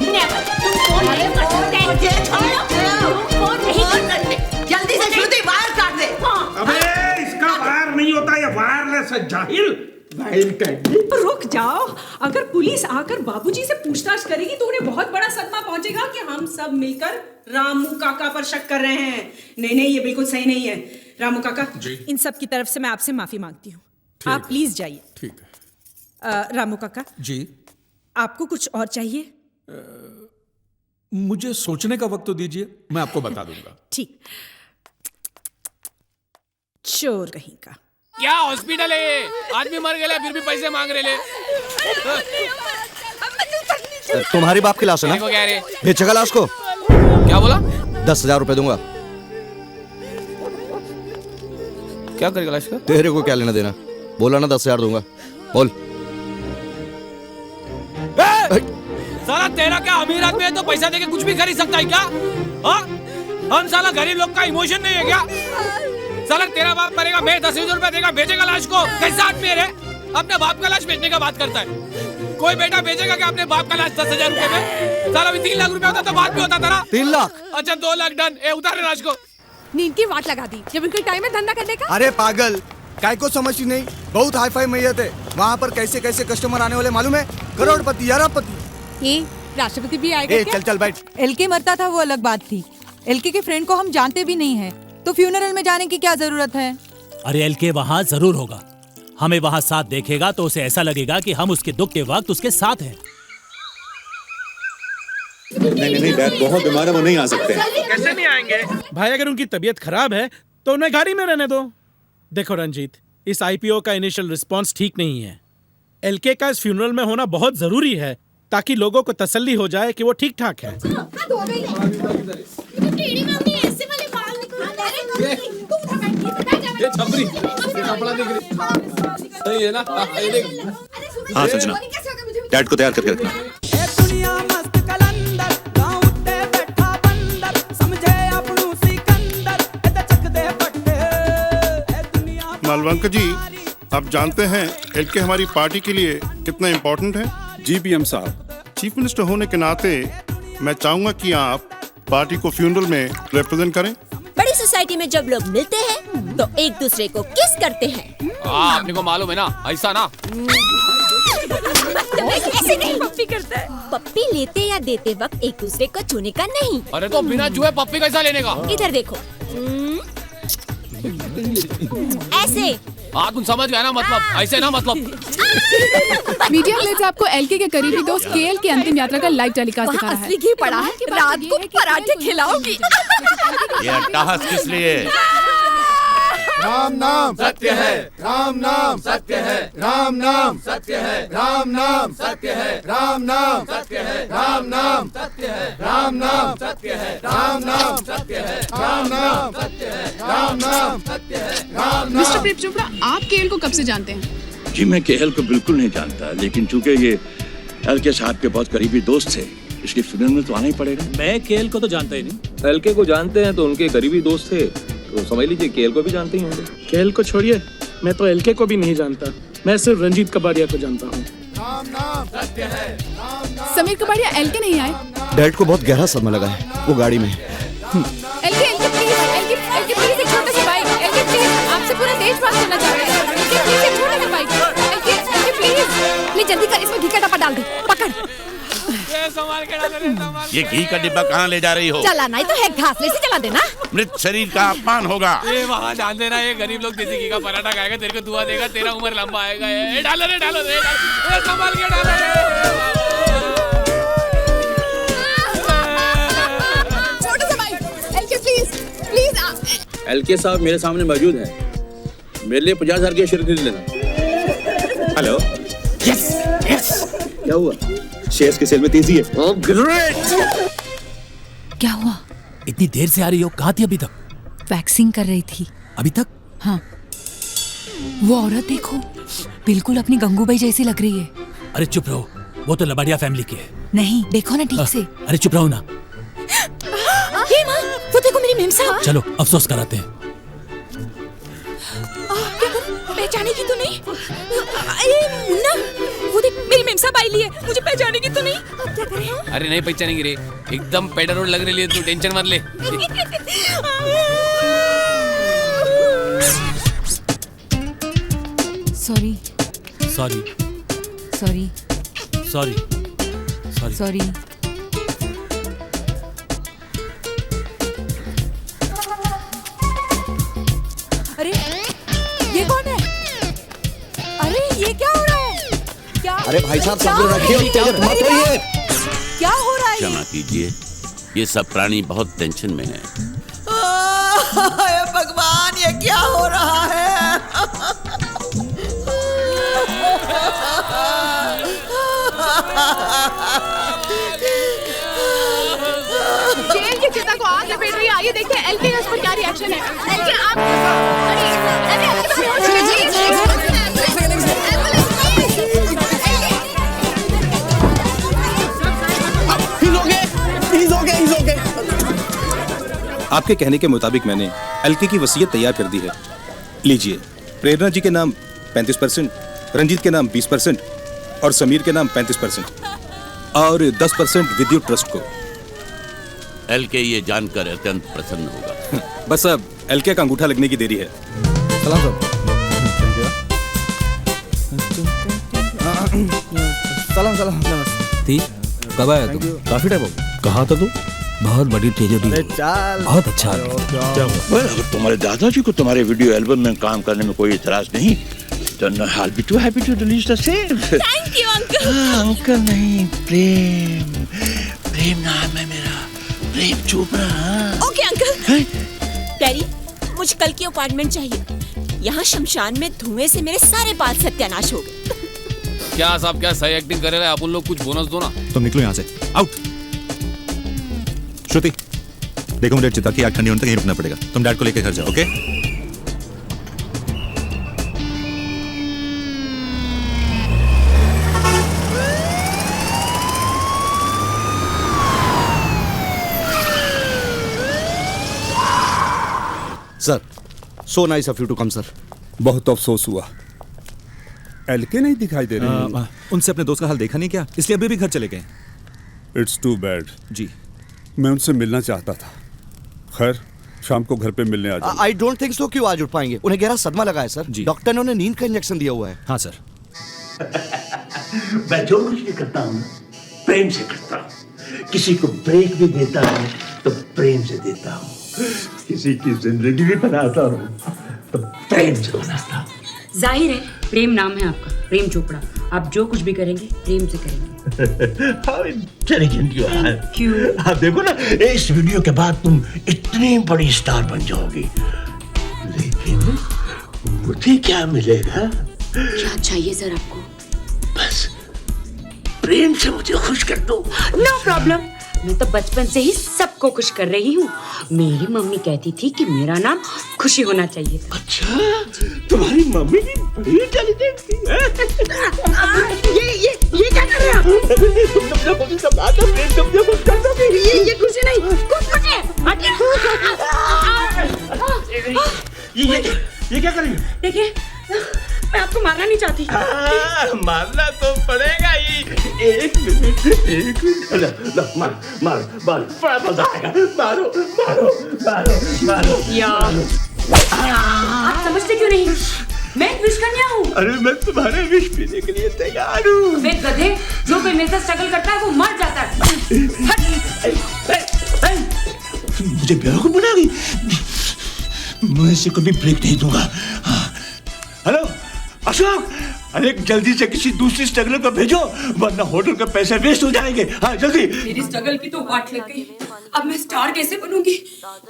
never. तुम फोन नहीं कर सकते. तुम फोन नहीं कर सकते. जल्दी से श्रुति वायर काट दे. अबे इसका वायर नहीं होता, ये वायरलेस है जाहिल. रुक जाओ, अगर पुलिस आकर बाबूजी से पूछताछ करेगी तो उन्हें बहुत बड़ा सदमा पहुंचेगा कि हम सब मिलकर रामू काका पर शक कर रहे हैं. नहीं नहीं, ये बिल्कुल सही नहीं है. रामू काका, इन सब की तरफ से मैं आपसे माफी मांगती हूँ. आप प्लीज जाइए. ठीक है. रामू काका जी, आपको कुछ और चाहिए? मुझे सोचने का वक्त तो दीजिए, मैं आपको बता दूंगा. ठीक. चोर कहीं का. क्या हॉस्पिटल है ये? आदमी मर गया फिर भी पैसे मांग रहे ले. तुम्हारी बाप की लाश है देखो क्या रे? ना? बेचेगा लाश को? क्या बोला? 10,000 रुपए दूंगा. क्या करेगा लाश का? तेरे को क्या लेना देना? बोला ना 10,000 दूंगा. बोल. साला तेरा क्या अमीर आदमी है तो पैसा देके कुछ भी खरीद सकता है क्या? हाँ? हम साला गरीब लोग का इमोशन नहीं है क्या? साला तेरा बाप मरेगा, मैं 10,000 रुपए देगा, बेचेगा लाश को? कैसा आदमी है रे? अपने बाप का लाश बेचने का बात करता है. कोई बेटा बेचेगा क्या अपने बाप का लाश 10,000 रुपए में? साला भी 3 लाख रुपए होता तो बात भी होता था ना. 3 लाख? अच्छा 2 लाख डन. उतारे लाश को. नींद की वाट लगा दी. जब इनका टाइम है धंधा करने का. अरे पागल, काय को समझती नहीं? बहुत हाई फाई मैयत है वहाँ पर. कैसे कैसे कस्टमर आने वाले मालूम है? करोड़पति, अरबपति. राष्ट्रपति भी आएगा क्या? चल बैठ. एलके मरता था वो अलग बात थी. एलके के फ्रेंड को हम जानते भी नहीं है, तो फ्यूनरल में जाने की क्या जरूरत है? अरे एलके वहाँ जरूर होगा. हमें वहाँ साथ देखेगा तो उसे ऐसा लगेगा कि हम उसके दुख के वक्त उसके साथ हैं. नहीं डैड बहुत बीमार है, वो नहीं आ सकते. कैसे नहीं आएंगे भाई? अगर उनकी तबीयत खराब है तो उन्हें गाड़ी में रहने दो. देखो रंजीत, इस आईपीओ का इनिशियल रिस्पांस ठीक नहीं है. एलके का इस फ्यूनरल में होना बहुत जरूरी है ताकि लोगों को तसल्ली हो जाए कि वो ठीक ठाक है. सही है ना? हाँ संजना, डैड को तैयार करके रखना. मालवंकर जी, आप जानते हैं एलके हमारी पार्टी के लिए कितना इम्पोर्टेंट है? जी पीएम साहब. चीफ मिनिस्टर होने के नाते मैं चाहूंगा कि आप पार्टी को फ्यूनरल में रिप्रेजेंट करें. बड़ी सोसाइटी में जब लोग मिलते हैं तो एक दूसरे को किस करते हैं. आपने को मालूम है ना? ऐसा ना? ऐसे नहीं पप्पी करता है. पप्पी लेते या देते वक्त एक दूसरे को छूने का नहीं. अरे तो बिना छुए पप्पी कैसा लेने का? इधर देखो. ऐसे. हाँ तुम समझ गया ना मतलब? ऐसे ना मतलब. मीडिया प्लेस आपको एलके के करीबी दोस्त केएल की अंतिम यात्रा का लाइव टेलीकास्ट दिखा रहा है. असली घी पड़ा है. रात को पराठे खिलाओगी. ये अट्टहास किस लिए? राम नाम सत्य है, राम नाम सत्य है, राम नाम सत्य है, राम नाम सत्य है, राम नाम सत्य है, राम नाम सत्य है, राम नाम सत्य है, राम नाम सत्य है, राम नाम सत्य है, राम नाम सत्य है, राम नाम. मिस्टर प्रेम चोपड़ा, आप केएल को कब से जानते हैं? जी मैं केएल को बिल्कुल नहीं जानता, लेकिन चूंकि ये एलके साहब के बहुत करीबी दोस्त थे, इसलिए फ्यूनरल में तो आना ही पड़ेगा. मैं केएल को तो जानता ही नहीं. एलके को जानते हैं तो उनके करीबी दोस्त थे, तो समझ लीजिए केएल को भी जानते ही होंगे. केएल को छोड़िए, मैं तो एलके को भी नहीं जानता. मैं सिर्फ रंजीत कबाड़िया को जानता हूँ। समीर कबाड़िया एलके नहीं आए। डैड को बहुत गहरा सदमा लगा है, वो गाड़ी में है। एलके प्लीज एक छोटा सा बाइक। एलके प्लीज, आपसे पूरा देश बात करना चाह रहा है। एलके प्लीज एक छोटा सा बाइक। एलके प्लीज जल्दी कर, इसमें घी का डब्बा डाल दे। पकड़। ये घी का डिब्बा कहाँ ले जा रही हो? चलाना ही तो है, घासले से चला देना। मृत शरीर का अपमान होगा। ये वहाँ जान देना, ये गरीब लोग देसी घी का पराठा खाएगा, तेरे को दुआ देगा, तेरा उम्र लंबा आएगा। ये डालो रे, डालो रे, संभाल के डालो रे। छोटा सा बाइक। LK please. एलके साहब मेरे सामने मौजूद हैं। मेरे लिए 50,000 की शेयर खरीद लेना। हेलो। Yes yes. क्या हुआ? शेयर्स के सेल में तेजी है। Oh great. क्या हुआ? इतनी देर से आ रही हो, कहाँ थी अभी तक? वैक्सिंग कर रही थी। अभी तक? हाँ। वो औरत देखो, बिल्कुल अपनी गंगूबाई जैसी लग रही है। अरे चुप रहो, वो तो लबाड़िया फैमिली की है। नहीं, देखो ना ठीक से। अरे चुप रहो ना। हे माँ, वो देखो मेरी मेमसा। चलो अफसोस कराते हैं। पहचानेगी तो नहीं? मुन्ना, वो देख मेरी मेमसा बाई ली है, मुझे पहचानेगी तो नहीं? अब क्या करें? अरे नहीं पहचानेंगे रे, एकदम पेडर रोड लग रही है, तू टेंशन मत ले। Sorry sorry sorry sorry sorry sorry. अरे ये कौन है? अरे ये क्या हो रहा है? क्या? अरे भाई साहब, सब्र रखिए, तेज मत होइए। क्या हो रहा है? क्षमा कीजिए, ये सब प्राणी बहुत टेंशन में हैं। भगवान, ये क्या हो रहा है? जेल की चिता को आग लपेट रही है। आइए देखते हैं एलके उस पर क्या रिएक्शन है। एलके आप आपके कहने के मुताबिक मैंने एलके की वसीयत तैयार कर दी है। लीजिए, प्रेरणा जी के नाम 35%, रंजीत के नाम 20% और समीर के नाम 35% और 10% विद्युत ट्रस्ट को। एलके ये जानकर अत्यंत प्रसन्न होगा। बस अब एलके का अंगूठा लगने की देरी है। सलाम साहब। सलाम सलाम। नमस्ते। कब आया तुम? काफी टाइम हो गया। कहाँ था तू? बहुत बड़ी ट्रेजेडी। बहुत अच्छा। अगर तुम्हारे दादाजी को तुम्हारे वीडियो एल्बम में काम करने में कोई इतराज नहीं, then I'll be too happy to release the same. Thank you, uncle. Uncle नहीं, प्रेम। प्रेम नाम है मेरा, Prem Chopra. Okay uncle. Daddy, मुझे कल की अपॉइंटमेंट चाहिए। यहाँ शमशान में धुएं से मेरे सारे बाल सत्यानाश हो गए। क्या साहब, क्या सही एक्टिंग कर रहे हैं आप? उन लोग कुछ बोनस दो ना। तुम निकलो यहाँ से, आउट। श्रुति, देखो मुझे चिता की आग ठंडी होने तक यहीं रुकना पड़ेगा। तुम डैड को लेकर घर जाओ, okay? Sir, so nice of you to come, sir. बहुत अफसोस हुआ, एलके नहीं दिखाई दे रहे। उनसे अपने दोस्त का हाल देखा नहीं क्या? इसलिए अभी भी घर चले गए। It's to bad. जी, मैं उनसे मिलना चाहता था। खैर, शाम को घर पे मिलने आ जाओ। आई डोंट थिंक सो कि वो आज उठ पाएंगे। उन्हें गहरा सदमा लगा है सर। डॉक्टर ने उन्हें नींद का इंजेक्शन दिया हुआ है। हाँ सर। मैं जो कुछ भी करता हूँ प्रेम से करता हूँ। किसी को ब्रेक भी देता हूँ तो प्रेम से देता हूँ। किसी की जिंदगी भी बनाता हूँ तो प्रेम से बनाता हूँ। जाहिर है प्रेम नाम है आपका, प्रेम चोपड़ा। आप जो कुछ भी करेंगे प्रेम से करेंगे। How intelligent you are। क्यों? आप देखो ना, इस वीडियो के बाद तुम इतनी बड़ी स्टार बन जाओगी, लेकिन मुझे क्या मिलेगा? क्या चाहिए सर आपको? बस प्रेम से मुझे खुश कर दो। No problem. मैं तो बचपन से ही सबको खुश कर रही हूँ। मेरी मम्मी कहती थी कि मेरा नाम खुशी होना चाहिए था। अच्छा, तुम्हारी मम्मी भी बड़ी इंटेलिजेंट थी। ये क्या कर रहे हैं आप? तुमने मुझे सब बात है, प्रेम तुमने कुछ कर दो। ये खुशी नहीं, कुछ है। ये क्या कर रही है? देखिए, मैं आपको मारना नहीं चाहती। मारना तो पड़ेगा ही। एक मिनट लो, मार मार मार, बड़ा मजा आएगा। मारो मारो मारो मारो यार, आप समझते क्यों नहीं? मैं विश कन्या हूँ। अरे मैं तुम्हारे विश पीने के लिए तैयार हूँ। वे गधे, जो कोई मेरे साथ स्ट्रगल करता है वो मर जाता है। मुझे बेवकूफ बना गई। मैं इसे कभी ब्रेक नहीं दूंगा। हेलो अशोक, अरे जल्दी से किसी दूसरी स्ट्रगलर को भेजो, वरना होटल का पैसे वेस्ट हो जाएंगे। हाँ जल्दी। मेरी स्ट्रगल की तो वाट लग गई। अब मैं स्टार कैसे बनूंगी?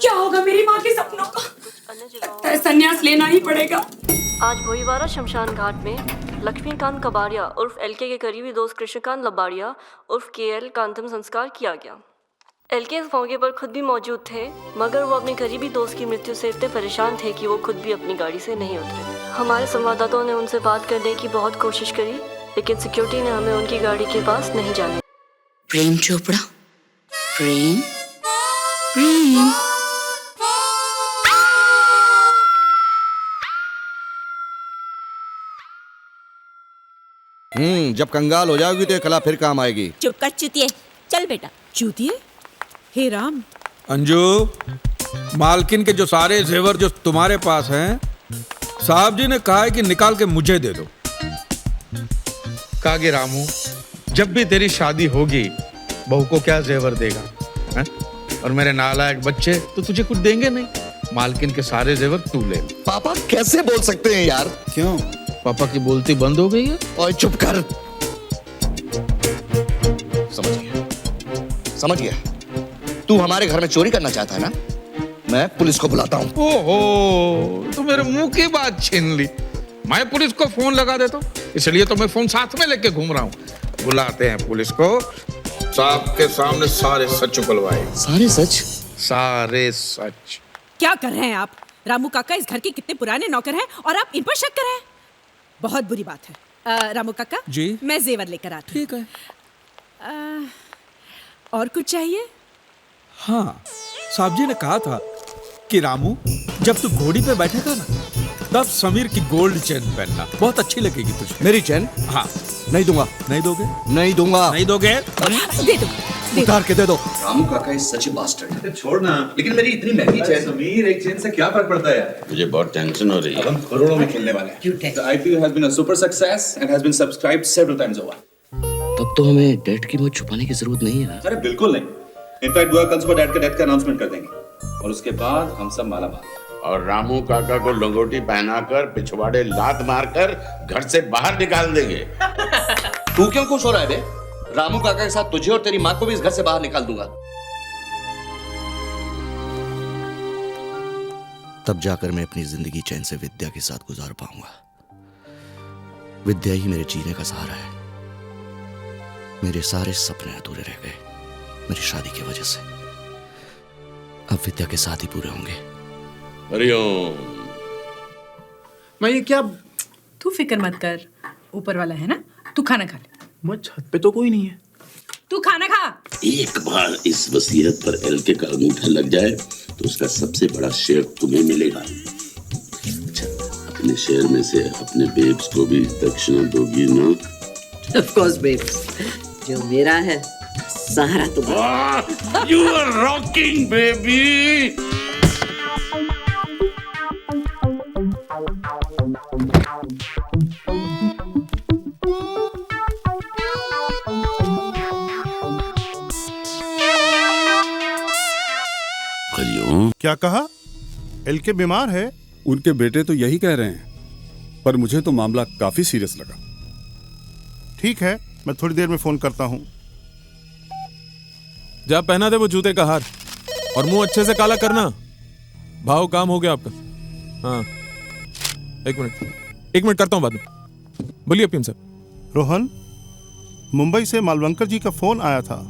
क्या होगा मेरी माँ के सपनों का? लगता है संन्यास लेना ही पड़ेगा। आज भोईवाड़ा शमशान घाट में लक्ष्मीकांत कबाड़िया उर्फ एलके के करीबी दोस्त कृष्णकांत लबाड़िया उर्फ केएल का अंतिम संस्कार किया गया। एलके इस मौके पर खुद भी मौजूद थे, मगर वो अपने करीबी दोस्त की मृत्यु से इतने परेशान थे कि वो खुद भी अपनी गाड़ी से नहीं उतरे। हमारे संवाददाताओं ने उनसे बात करने की बहुत कोशिश करी, लेकिन सिक्योरिटी ने हमें उनकी गाड़ी के पास नहीं जाने। प्रेम चोपड़ा, प्रेम प्रेम। जब कंगाल हो जाओगी तो ये कला फिर काम आएगी। चुप कर चूतिए। चल बेटा। चूतिए? हे राम। अंजू, मालकिन के जो सारे जेवर जो तुम्हारे पास हैं, साहब जी ने कहा है कि निकाल के मुझे दे दो। कागे रामू, जब भी तेरी शादी होगी बहू को क्या जेवर देगा है? और मेरे नालायक बच्चे तो तुझे कुछ देंगे नहीं। मालकिन के सारे जेवर तू ले। पापा कैसे बोल सकते हैं यार? क्यों? पापा की बोलती बंद हो गई है? ओए चुप कर। समझ गया। तू हमारे घर में चोरी करना चाहता है ना? मैं पुलिस को बुलाता हूँ। ओहो, तो मेरे मुंह की बात छीन ली। मैं पुलिस को फोन लगा देता हूँ, इसलिए तो मैं फोन साथ में लेके घूम रहा हूँ। बुलाते हैं पुलिस को, साहब के सामने सारे सच उगलवाए। सारे सच? सारे सच। क्या कर रहे हैं आप? रामू काका इस घर के कितने पुराने नौकर हैं और आप इन पर शक कर रहे हैं? बहुत बुरी बात है। रामू काका जी, मैं जेवर लेकर आती हूँ। ठीक है। और कुछ चाहिए? हाँ, साहब जी ने कहा था कि रामू जब तू घोड़ी पे बैठेगा ना, तब समीर की गोल्ड चेन पहनना, बहुत अच्छी लगेगी तुझे। मेरी चेन? हाँ। नहीं दूंगा। नहीं दोगे? नहीं दूंगा। नहीं दोगे? दे दो। उतार के दे दो। रामू काका इज सच ए बास्टर्ड। छोड़ना, लेकिन मेरी इतनी महंगी चेन। समीर, एक चेन से क्या फर्क पड़ता है यार? मुझे बहुत टेंशन हो रही है। अब हम करोड़ों में खेलने वाले हैं। The IPO has been a super success and has been subscribed several times over. तब तो हमें डेट की मौत छुपाने की जरूरत नहीं है। अरे बिल्कुल नहीं। इनफैक्ट बुआ कल सुबह डैड का अनाउंसमेंट कर देंगे और उसके बाद हम सब मालामाल। और रामू काका को लंगोटी पहनाकर पिछवाड़े लात मारकर घर से बाहर निकाल देंगे। तू क्यों खुश हो रहा है बे? रामू काका के साथ तुझे और तेरी माँ को भी इस घर से बाहर निकाल दूंगा। तब जाकर मैं अपनी जिंदगी चैन से विद्या के साथ गुजार पाऊंगा। विद्या ही मेरे जीने का सहारा है। मेरे सारे सपने अधूरे रह गए मेरी शादी की वजह से। अब विद्या के साथ ही पूरे होंगे। हरिओम। मैं ये क्या? तू फिक्र मत कर, ऊपर वाला है ना। तू खाना खा ले। मैं छत पे तो कोई नहीं है। तू खाना खा। एक बार इस वसीयत पर एलके का अंगूठा लग जाए तो उसका सबसे बड़ा शेयर तुम्हें मिलेगा। अच्छा, अपने शेयर में से अपने बेब्स को भी दक्षिणा दोगी ना? Of course, babes. जो मेरा है सहारा तुम्हारा। You are rocking, baby. क्या कहा? एलके बीमार है? उनके बेटे तो यही कह रहे हैं, पर मुझे तो मामला काफी सीरियस लगा। ठीक है, मैं थोड़ी देर में फोन करता हूँ। जा पहना दे वो जूते का हार और मुंह अच्छे से काला करना। भाव काम हो गया आपका। हाँ, एक मिनट करता हूँ बाद में। बोलिए पीएम साहब। रोहन, मुंबई से मालवंकर जी का फोन आया था।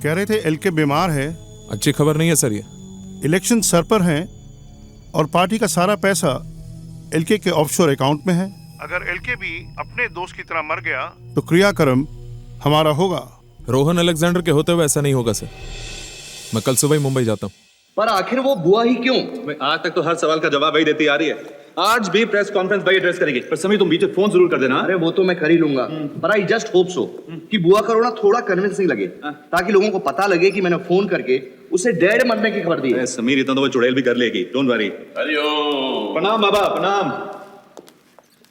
कह रहे थे एलके बीमार है। अच्छी खबर नहीं है सर। ये इलेक्शन सर पर हैं और पार्टी का सारा पैसा एलके के ऑफशोर अकाउंट में है। अगर एलके भी अपने दोस्त की तरह मर गया तो क्रियाक्रम हमारा होगा। रोहन अलेक्जेंडर के होते हुए ऐसा नहीं होगा सर। मैं कल सुबह ही मुंबई जाता हूँ। पर आखिर वो बुआ ही क्यों? आज तक तो हर सवाल का जवाब वही देती आ रही है। आज भी प्रेस कॉन्फ्रेंस भाई एड्रेस करेगी, पर समीर तुम बीच में फोन जरूर कर देना। अरे वो तो मैं कर ही लूंगा, पर आई जस्ट होप सो कि बुआ का रोना थोड़ा कन्विंसिंग लगे, ताकि लोगों को पता लगे कि मैंने फोन करके उसे डैड मरने की खबर दी है। समीर इतना तो वो चुड़ैल भी कर लेगी, डोंट वरी। प्रणाम बाबा, प्रणाम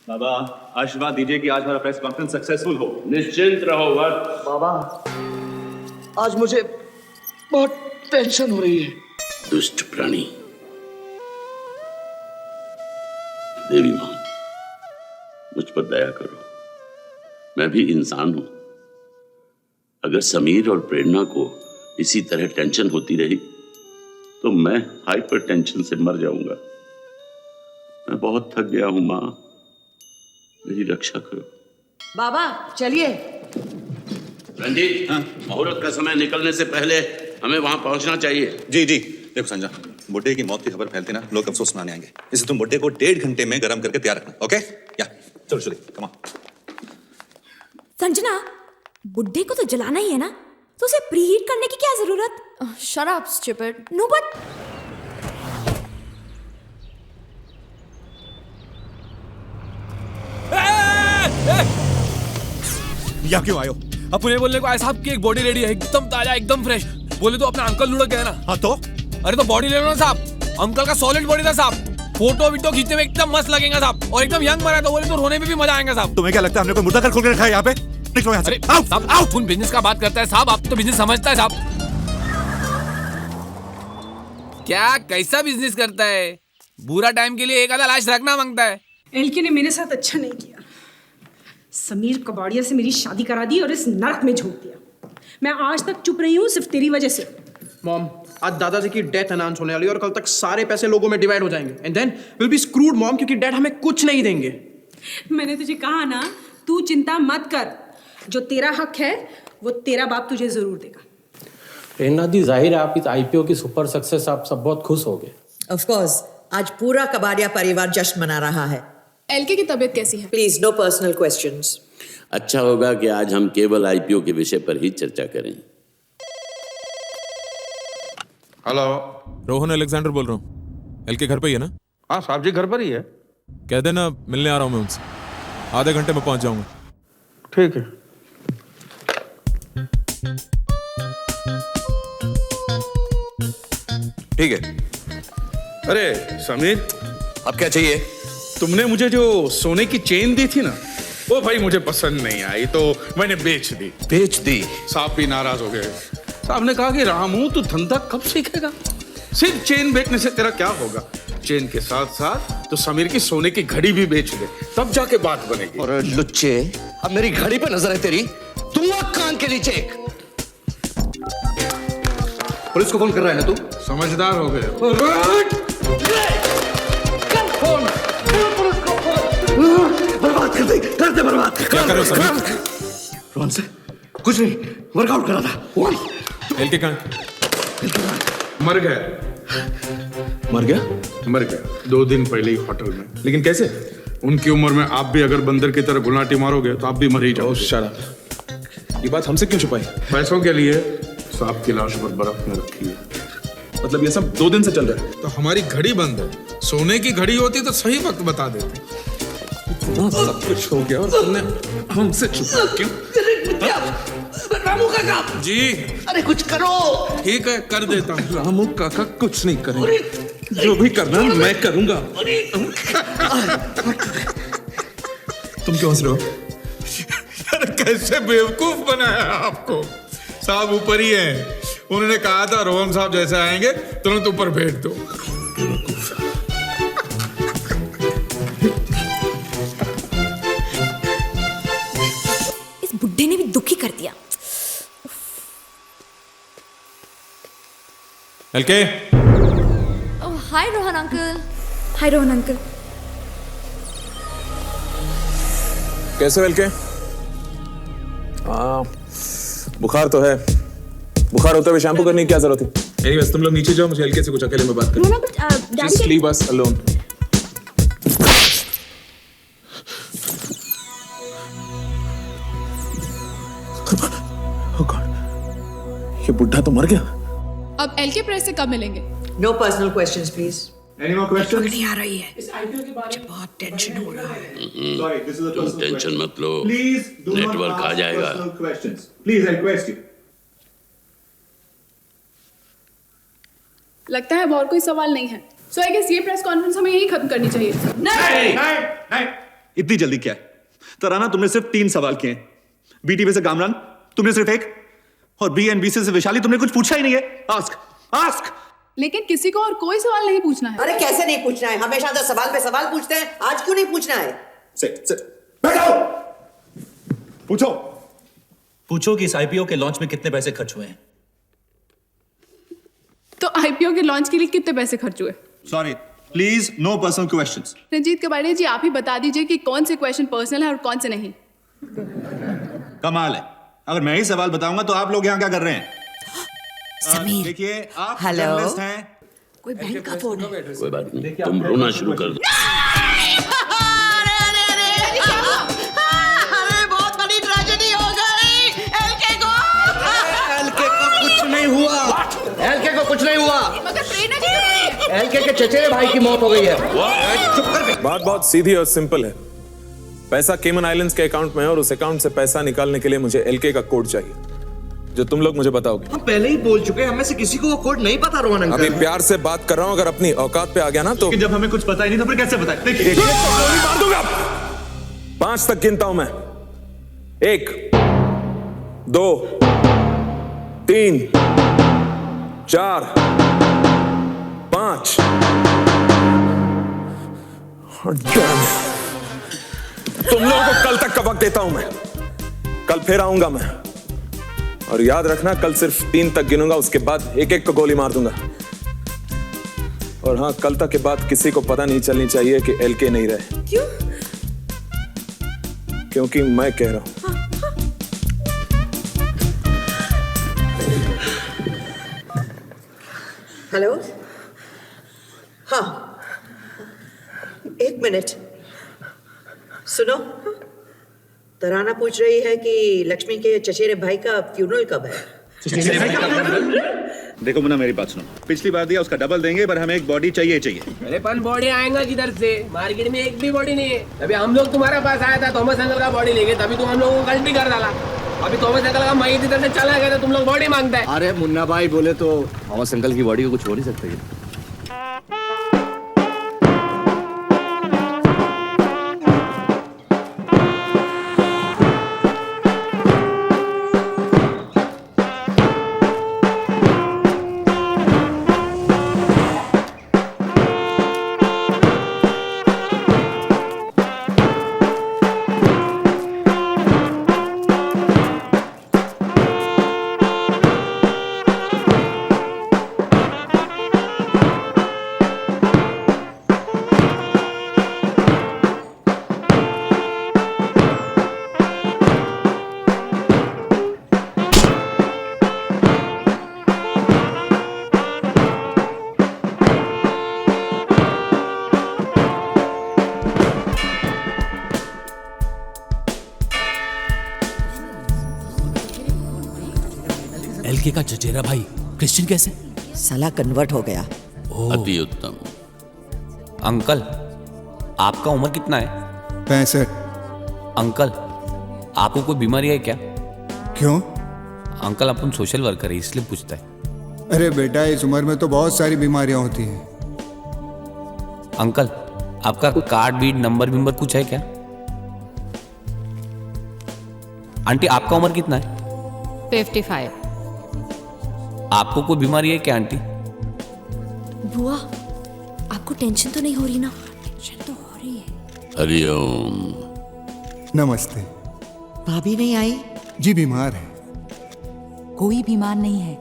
बाबा। आशीर्वाद दीजिए कि आज हमारा प्रेस कॉन्फ्रेंस सक्सेसफुल हो। निश्चिंत रहो वक्त। बाबा आज मुझे बहुत टेंशन हो रही है। दुष्ट प्राणी, देवी मां, मुझ पर दया करो, मैं भी इंसान हूं। अगर समीर और प्रेरणा को इसी तरह टेंशन होती रही तो मैं हाइपर टेंशन से मर जाऊंगा। मैं बहुत थक गया हूं मां, मेरी रक्षा करो। बाबा चलिए। रंजीत, मुहूर्त का समय निकलने से पहले हमें वहां पहुंचना चाहिए। जी जी। देखो संजय, बुड्ढे की मौत की खबर फैलती ना, लोग अफसोस मनाने आएंगे, इसलिए तुम बुड्ढे को 1.5 घंटे में गर्म करके तैयार रखना। ओके? या चलो चलिए, कम ऑन। संजना, बुड्ढे को तो जलाना ही है ना, तो उसे प्रीहीट करने की क्या जरूरत? Shut up stupid. No but यहाँ क्यों आयो? अपने बोलने को आए साहब की एक बॉडी रेडी है, एकदम ताजा, एकदम फ्रेश। बोले तो अपना अंकल लुढ़क गया ना। हाँ तो? अरे तो बॉडी ले लो ना साहब, अंकल का सॉलिड बॉडी था साहब। फोटो वीटो खींचने में एकदम मस्त लगेगा साहब, और एकदम यंग मरा तो बोले तो रोने में भी मजा आएगा साहब। तुम्हें क्या लगता है हमने कोई मुर्दा घर खोल के रखा है यहाँ पे? निकलो यहाँ से। साहब आओ, तुम बिजनेस का बात करता है साहब, आप तो बिजनेस समझता है साहब। क्या कैसा बिजनेस करता है? बुरा टाइम के लिए एक आधा लाश रखना मांगता है। एलके ने मेरे साथ अच्छा नहीं किया। समीर कबाड़िया से मेरी शादी करा दी और इस नरक में झोंक दिया। मैं आज तक चुप रही हूँ सिर्फ तेरी वजह से। मॉम, आज दादाजी की डेथ अनाउंस होने वाली है और कल तक सारे पैसे लोगों में डिवाइड हो जाएंगे and then will be screwed mom, क्योंकि डैड हमें कुछ नहीं देंगे। मैंने तुझे कहा ना, तू चिंता मत कर, जो तेरा हक है वो तेरा बाप तुझे जरूर देगा। प्रेरणा दी, जाहिर है आप इस आईपीओ की सुपर सक्सेस आप सब बहुत खुश हो गए। ऑफ कोर्स, आज पूरा कबाड़िया परिवार जश्न मना रहा है। एलके की तबीयत कैसी है? Please no personal questions. अच्छा होगा कि आज हम केवल आईपीओ के विषय पर ही चर्चा करें। हेलो, रोहन अलेक्जेंडर बोल रहा हूँ। एलके घर पे ही है ना? हाँ साहब जी घर पर ही है। कह देना मिलने आ रहा हूँ मैं उनसे, आधे घंटे में पहुंच जाऊंगा। ठीक है। ठीक है। अरे समीर, अब क्या चाहिए? तुमने मुझे जो सोने की चेन दी थी ना, वो भाई मुझे पसंद नहीं आई तो मैंने बेच दी। बेच दी? साहब भी नाराज हो गए। साहब ने कहा कि रामू तू धंधा कब सीखेगा, सिर्फ चेन बेचने से तेरा क्या होगा। चेन के साथ साथ तो समीर की सोने की घड़ी भी बेच दे, तब जाके बात बनेगी। और लुच्चे, अब मेरी घड़ी पे नजर है तेरी, दूंगा कान के नीचे। पुलिस को फोन कर रहा है ना तू? समझदार हो गए। बर्बाद कर दे बर्बाद। क्या कर रहे हो समीर? रोहन से कुछ नहीं, वर्कआउट करा था। एलके कहाँ? मर गया। मर गया? मर गया 2 दिन पहले ही होटल में। लेकिन कैसे? उनकी उम्र में आप भी अगर बंदर की तरह गुलाटी मारोगे तो आप भी मर ही जाओ। शराब, ये बात हमसे क्यों छुपाई? पैसों के लिए सांप की लाश पर बर्फ में रखी है। मतलब ये सब 2 दिन से चल रहा है? तो हमारी घड़ी बंद है। सोने की घड़ी होती तो सही वक्त बता देते। सब कुछ हो गया और तुमने हमसे छुपा क्यों? रामू काका जी, अरे कुछ करो। ठीक है कर देता हूँ। रामू काका कुछ नहीं करेंगे, जो भी करना मैं करूंगा। तुम क्यों हंस रहे हो? अरे कैसे बेवकूफ बनाया आपको। साहब ऊपर ही है, उन्होंने कहा था रोहन साहब जैसे आएंगे तुरंत ऊपर भेज दो। इस बुड्ढे ने भी दुखी कर दिया। एलके। हाय रोहन अंकल। हाय रोहन अंकल। कैसे हो एलके? बुखार तो है। बुखार होते हुए शैम्पू करने की क्या जरूरत है? एनीवेज तुम लोग नीचे जाओ, मुझे एलके से कुछ अकेले में बात करनी है। Just leave us alone. Oh God, ये बुढ़ा तो मर गया। अब एलके प्रेस से कब मिलेंगे? No personal questions please. Any more questions? नहीं आ रही है। इस आईपीओ के बारे में बहुत टेंशन हो रहा है। Sorry, this is a तुम personal टेंशन question. मत लो, Please do not नेटवर्क आ ask जाएगा। personal questions. Please, I request you. लगता है अब और कोई सवाल नहीं है। सो आई गेस ये प्रेस कॉन्फ्रेंस हमें यही खत्म करनी चाहिए। नहीं। इतनी जल्दी क्या है? तराना, तुमने सिर्फ 3 सवाल किए हैं। बीटीवी से कामरान तुमने सिर्फ 1, और बीएनबीसी से वैशाली तुमने कुछ पूछा ही नहीं है। आस्क। लेकिन किसी को और कोई सवाल नहीं पूछना है। अरे कैसे नहीं पूछना है? हमेशा तो सवाल पे सवाल पूछते हैं, आज क्यों नहीं पूछना है? बैठो। पूछो कि इस आईपीओ के लॉन्च में कितने पैसे खर्च हुए हैं। तो आईपीओ के लॉन्च के लिए कितने पैसे खर्च हुए? Sorry, please no personal questions. Ranjit Kabadia ji, आप ही बता दीजिए कि कौन से क्वेश्चन पर्सनल है और कौन से नहीं। कमाल है, अगर मैं ही सवाल बताऊंगा तो आप लोग यहाँ क्या कर रहे हैं? समीर, देखिए, आप हेलो। जर्नलिस्ट हैं। कोई बैंक का फोन है। कोई बात नहीं, तुम रोना शुरू कर दो। अरे बहुत बड़ी ट्रेजेडी हो गई एलके को। एलके को कुछ नहीं हुआ। एलके को कुछ नहीं हुआ। मगर प्रेरणा जी क्यों नहीं है? एलके के चचेरे भाई की मौत हो गई है। चुप कर बे। बात बहुत सीधी और सिंपल है। पैसा केमन आइलैंड्स के अकाउंट में है और उस अकाउंट से पैसा निकालने के लिए मुझे एलके का कोड चाहिए, जो तुम लोग मुझे बताओगे। हम पहले ही बोल चुके हैं, हमें से किसी को वो कोड नहीं पता। रोहन अंकल, अभी प्यार से बात कर रहा हूं, अगर अपनी औकात पे आ गया ना तो जब हमें कुछ पता ही नहीं तो फिर कैसे बताए? देखिए, गोली मार दूंगा। 5 तक गिनता हूं मैं। 1 2 3 4 5। तुम लोगों को कल तक का वक्त देता हूं मैं। कल फिर आऊंगा मैं, और याद रखना कल सिर्फ 3 तक गिनूंगा, उसके बाद एक-एक को गोली मार दूंगा। और हाँ, कल तक के बाद किसी को पता नहीं चलनी चाहिए कि एलके नहीं रहे। क्यों? क्योंकि मैं कह रहा हूं। हेलो, हाँ, 1 मिनट सुनो। तराना पूछ रही है कि लक्ष्मी के चचेरे भाई का फ्यूनरल कब है? देखो मुन्ना, मेरी बात सुनो। पिछली बार दिया उसका डबल देंगे, पर हमें एक बॉडी चाहिए। अरे पर बॉडी आएगा किधर से? मार्केट में एक भी बॉडी नहीं है। अभी हम लोग तुम्हारे पास आया था, थॉमस अंकल का बॉडी लेके, तभी तुम हम लोगों को गलती कर डाला। अभी थॉमस अंकल का मई इधर से चला गया तो तुम लोग बॉडी मांगता है। अरे मुन्ना भाई बोले तो थॉमस अंकल की बॉडी को कुछ हो नहीं सकता। एलके का चचेरा भाई क्रिश्चियन कैसे? साला कन्वर्ट हो गया। अति उत्तम। अंकल, आपका उम्र कितना है? 65। अंकल, आपको कोई बीमारी है क्या? क्यों? अंकल, अपन सोशल वर्कर है इसलिए पूछता है। अरे बेटा, इस उम्र में तो बहुत सारी बीमारियां होती हैं। अंकल, आपका कार्ड बीट नंबर विंबर कुछ है क्या? आंटी, आपका उम्र कितना है? 55। आपको कोई बीमारी है क्या आंटी? बुआ, आपको टेंशन तो नहीं हो रही ना? टेंशन तो हो रही है। हरिओम। नमस्ते। भाभी नहीं आई? जी बीमार है। कोई बीमार नहीं है,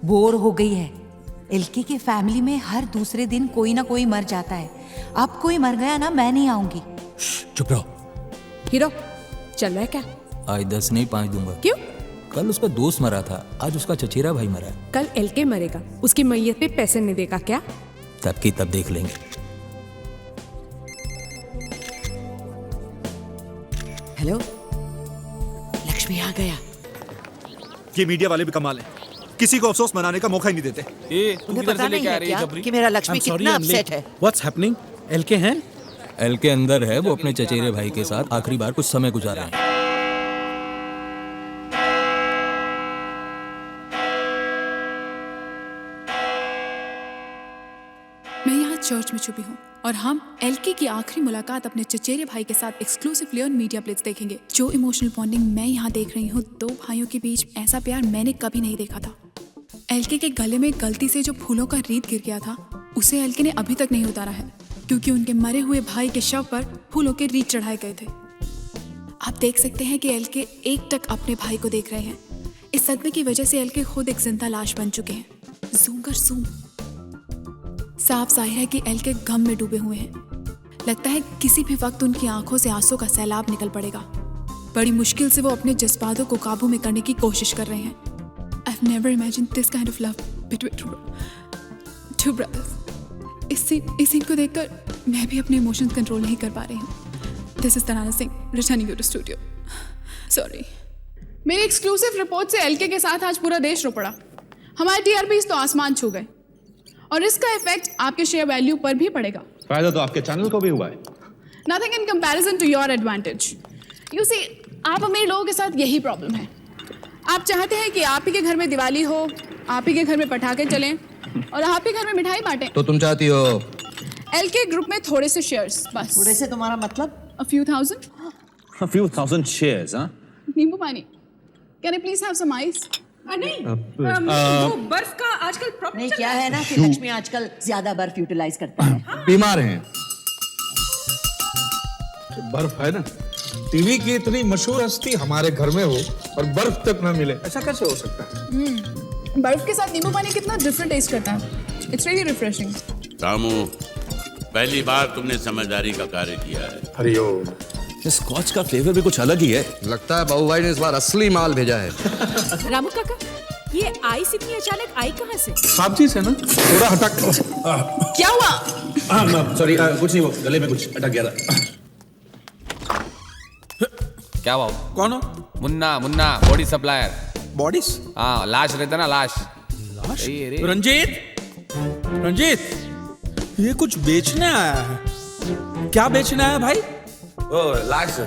बोर हो गई है। एलके के फैमिली में हर दूसरे दिन कोई ना कोई मर जाता है। अब कोई मर गया ना, मैं नहीं आऊंगी। चुप रहो। हीरो, चल रहा है क्या? आज 10 नहीं 5 दूंगा। क्यों? कल उसका दोस्त मरा था, आज उसका चचेरा भाई मरा है। कल एलके मरेगा, उसकी मैयत पे पैसे नहीं देगा क्या? तब की तब देख लेंगे। हेलो, लक्ष्मी आ गया। ये मीडिया वाले भी कमाल है। किसी को अफसोस मनाने का मौका ही नहीं देते। तुम्हें पता नहीं है क्या कि मेरा लक्ष्मी कितना अपसेट है? What's happening? एलके हैं? एलके अंदर है, वो अपने चचेरे भाई के साथ आखिरी बार कुछ समय गुजारा है। मैं यहाँ चर्च में छुपी हूँ और हम एलके की आखिरी मुलाकात अपने चचेरे भाई के साथ एक्सक्लूसिवली ऑन मीडिया प्लेट्स देखेंगे। जो इमोशनल बॉन्डिंग मैं यहाँ देख रही हूँ, दो भाइयों के बीच ऐसा प्यार मैंने कभी नहीं देखा था। एलके के गले में गलती से जो फूलों का रीत गिर गया था, उसे एलके ने अभी तक नहीं उतारा है, क्योंकि उनके मरे हुए भाई के शव पर फूलों के रीत चढ़ाए गए थे। आप देख सकते हैं कि एलके एकटक अपने भाई को देख रहे हैं। इस सदमे की वजह से एलके खुद एक जिंदा लाश बन चुके हैं। ज़ूम कर ज़ूम। साफ जाहिर है कि एलके गम में डूबे हुए हैं। लगता है किसी भी वक्त उनकी आंखों से आंसू का सैलाब निकल पड़ेगा। बड़ी मुश्किल से वो अपने जज्बातों को काबू में करने की कोशिश कर रहे हैं। I've never imagined this kind of love between two brothers. इस सीन को देखकर मैं भी अपने इमोशंस कंट्रोल नहीं कर पा रही हूँ। This is Tarana Singh returning you to studio. Sorry. मेरी एक्सक्लूसिव रिपोर्ट से एलके के साथ आज पूरा देश रो पड़ा। हमारे टीआरपीज़ तो आसमान छू गए और इसका इफेक्ट आपके शेयर वैल्यू पर भी पड़ेगा। फायदा तो आपके चैनल को भी हुआ है। Nothing in comparison to your advantage. You see, आप अमीर लोगों के साथ यही प्रॉब्लम है। आप चाहते हैं कि आप ही के घर में दिवाली हो, आप ही के घर में पटाखे चलें और आप ही घर में मिठाई बांटें। तो तुम चाहती हो एलके ग्रुप में थोड़े से शेयर्स बस। थोड़े से तुम्हारा मतलब? A few thousand. A few thousand shares, हाँ? नींबू पानी। Can I please have some ice? नहीं, वो बर्फ का आजकल प्रॉब्लम नहीं, क्या है ना कि लक्ष्मी आजकल ज्यादा बर्फ यूटिलाइज करता है। बीमार हैं? बर्फ है ना, टीवी की इतनी मशहूर हस्ती हमारे घर में हो और बर्फ तक ना मिले, ऐसा कैसे हो सकता है? बर्फ के साथ नींबू पानी कितना डिफरेंट टेस्ट करता है। It's really refreshing. रामू, पहली बार तुमने समझदारी का कार्य किया है। हरिओम। इस स्कॉच का फ्लेवर भी कुछ अलग ही है। लगता है बाबू भाई ने इस बार असली माल भेजा है। रामू काका, ये आइस इतनी अचानक आई कहाँ से? साबजी से ना, थोड़ा हटक। क्या हुआ? सॉरी, कुछ नहीं, वो गले में कुछ अटक गया था। क्या बाबू? कौन हो? Munna body supplier. बॉडीज? हाँ, लाश रहता ना, लाश। रंजीत, ये कुछ बेचने आया है। क्या बेचने आया भाई? ओ, लाश।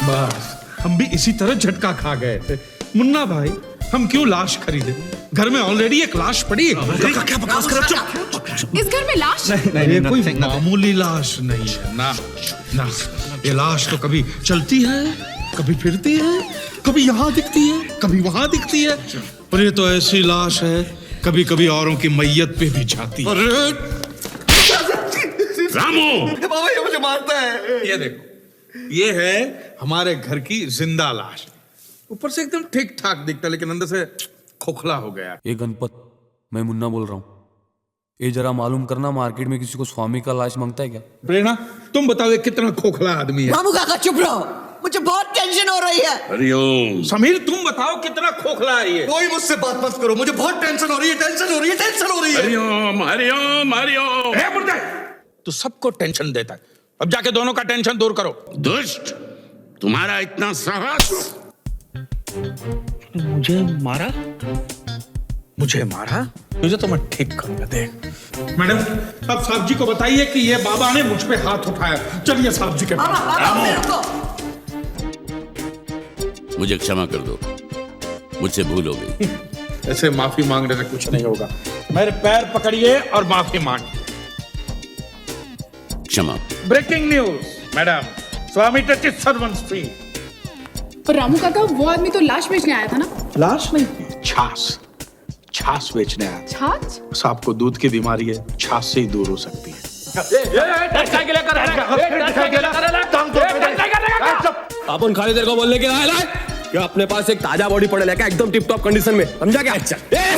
बस हम भी इसी तरह झटका खा गए थे मुन्ना भाई। हम क्यों लाश खरीदे? घर में ऑलरेडी एक लाश पड़ी है। क्या बकवास कर रहे हो? इस घर में लाश? नहीं, ये कोई मामूली लाश नहीं है ना। ये लाश तो कभी चलती है, कभी फिरती है, कभी यहाँ दिखती है, कभी वहां दिखती है, और ये तो ऐसी लाश है कभी कभी औरों की मैयत पे भी जाती है। रामू, बाबा ये मुझे मारता है। ये देखो, ये है हमारे घर की जिंदा लाश। ऊपर से एकदम ठीक ठाक दिखता है, लेकिन अंदर से खोखला हो गया। ये गणपत, मैं मुन्ना बोल रहा हूँ। ये जरा मालूम करना, मार्केट में किसी को स्वामी का लाश मांगता है क्या? प्रेरणा, तुम बताओ ये कितना खोखला आदमी है। रामू काका चुप रहो, मुझे बहुत टेंशन हो रही है। हरिओम। समीर, तुम बताओ कितना खोखला है ये। कोई मुझसे बात मत करो, मुझे बहुत टेंशन हो रही है। हरिओम। तो सबको टेंशन देता है। अब जाके दोनों का टेंशन दूर करो। दुष्ट, तुम्हारा इतना साहस। मुझे मारा? तुझे तो मैं ठीक करूंगा, देख। मैडम, अब साहब जी को बताइए कि ये बाबा ने मुझ पे हाथ उठाया। चलिए साहब जी के पास। मुझे क्षमा कर दो, मुझसे भूल हो गई। ऐसे माफी मांगने से कुछ नहीं होगा। मेरे पैर पकड़िए और माफी मांगिए। क्षमा। ब्रेकिंग न्यूज, मैडम, स्वामी टचेस सर्वेंट्स फ्री। पर रामू काका, वो आदमी तो लाश बेचने आया था ना? लाश नहीं, छाछ बेचने आया। छाछ? सांप को दूध की बीमारी है, छाछ से ही दूर हो सकती है। अपन खाली देर को बोलने के लाए क्या? अपने पास एक ताजा बॉडी पड़े लेके एकदम टिप टॉप कंडीशन में, समझा क्या?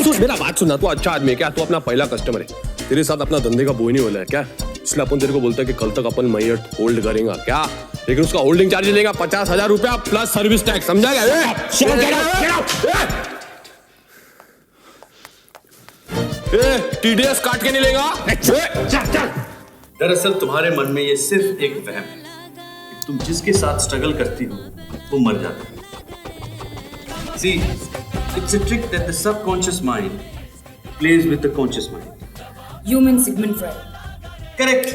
सुन मेरा बात सुनना, तू अच्छा आदमी है क्या? तू अपना पहला कस्टमर है, तेरे साथ अपना धंधे का बोई नहीं हो रहा है क्या? इसलिए अपन तेरे को बोलता है कि कल तक अपन मैयत होल्ड करेंगा क्या, लेकिन उसका होल्डिंग चार्ज लेगा 50,000 रुपया प्लस सर्विस टैक्स, समझा क्या? TDS काट के नहीं लेगा। दरअसल तुम्हारे मन में ये सिर्फ एक वहम है कि तुम जिसके साथ स्ट्रगल करती हो वो मर जाता है। See, It's a trick that the subconscious mind plays with the conscious mind. You mean Sigmund Freud? Correct.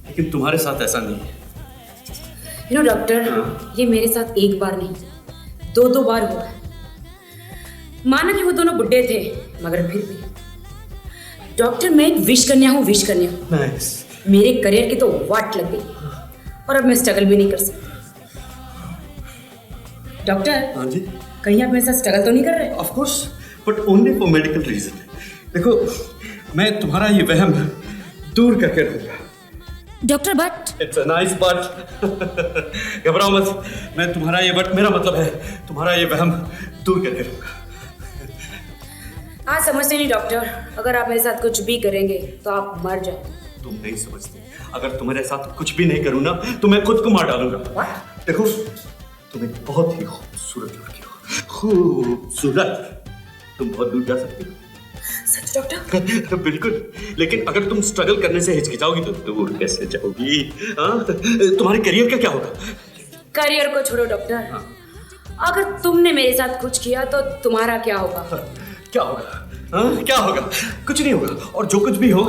लेकिन तुम्हारे साथ ऐसा नहीं है. You know, डॉक्टर, ये मेरे साथ एक बार नहीं, दो बार हुआ है. माना कि वो दोनों बुड्ढे थे, मगर फिर भी. डॉक्टर, मैं एक विश कन्या हूँ. Nice. मेरे करियर की तो वाट लग गई और अब मैं स्ट्रगल भी नहीं कर सकती. डॉक्टर, हाँ जी. कहीं आप मेरे साथ स्ट्रगल तो नहीं कर रहे? Of course, but only for medical reason. देखो, मैं तुम्हारा ये वहम दूर करके रहूंगा. Doctor, but It's a nice but. घबराओ मत. मैं तुम्हारा ये बट मेरा मतलब है तुम्हारा ये वहम दूर करके रहूंगा. आज समझते नहीं डॉक्टर, अगर आप मेरे साथ कुछ भी करेंगे तो आप मर जाओ. तुम नहीं समझते. अगर तुम्हारे साथ कुछ भी नहीं करूँ ना तो मैं खुद को मार डालूंगा. देखो, तुम एक बहुत ही खूबसूरत लड़की हो. खूबसूरत. तुम बहुत दूर जा सकती हो. सच डॉक्टर? बिल्कुल. लेकिन अगर तुम स्ट्रगल करने से हिचकिचाओगी तो दूर कैसे जाओगी? तुम्हारे करियर का क्या होगा? करियर को छोड़ो डॉक्टर. अगर तुमने मेरे साथ कुछ किया तो तुम्हारा क्या होगा? क्या होगा? क्या होगा? कुछ नहीं होगा. और जो कुछ भी हो,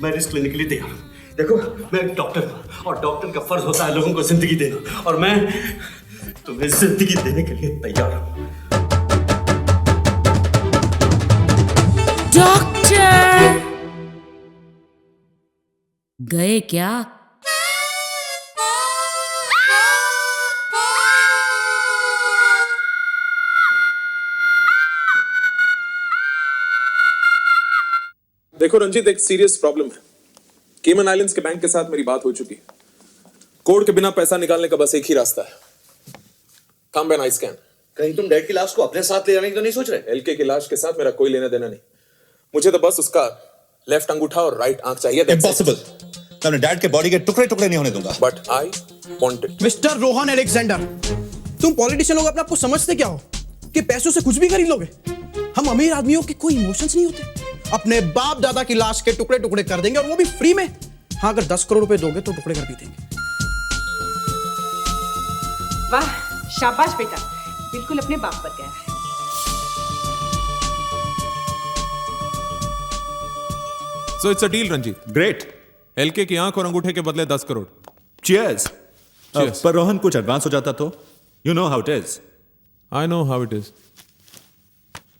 मैं रिस्क लेने के लिए तैयार हूँ. देखो, मैं एक डॉक्टर हूँ और डॉक्टर का फर्ज होता है लोगों को जिंदगी देना, और मैं तुम्हें जिंदगी देने के लिए तैयार हूँ. डॉक्टर गए क्या? देखो रंजीत, एक सीरियस प्रॉब्लम है. केमन आइलैंड्स के बैंक के साथ मेरी बात हो चुकी है. कोड के बिना पैसा निकालने का बस एक ही रास्ता है. Come by night scan. कहीं तुम डैड की लाश को अपने साथ ले जाने की तो नहीं सोच रहे? एलके की लाश के साथ मेरा कोई लेना देना नहीं. मुझे तो बस उसका लेफ्ट अंगूठा और राइट आंख चाहिए. इम्पॉसिबल. मैं अपने डैड के बॉडी के टुकड़े टुकड़े नहीं होने दूंगा. But I want it. Mister Rohan Alexander, तुम पॉलिटिशियन लोग अपने आप को समझते क्या हो कि पैसों से कुछ भी खरीद लोगे? हम अमीर आदमियों के कोई इमोशंस नहीं होते. अपने बाप दादा की लाश के टुकड़े टुकड़े कर देंगे, और वो भी फ्री में. हाँ, अगर 10 करोड़ रुपए दोगे तो टुकड़े कर भी देंगे. वाह, शाबाश बेटा, बिल्कुल अपने बाप पर गया है. So it's a deal, Ranjit. Great. LK की आंख और अंगूठे के बदले 10 करोड़. Cheers. पर रोहन कुछ एडवांस हो जाता तो? You know how it is. I know how it is.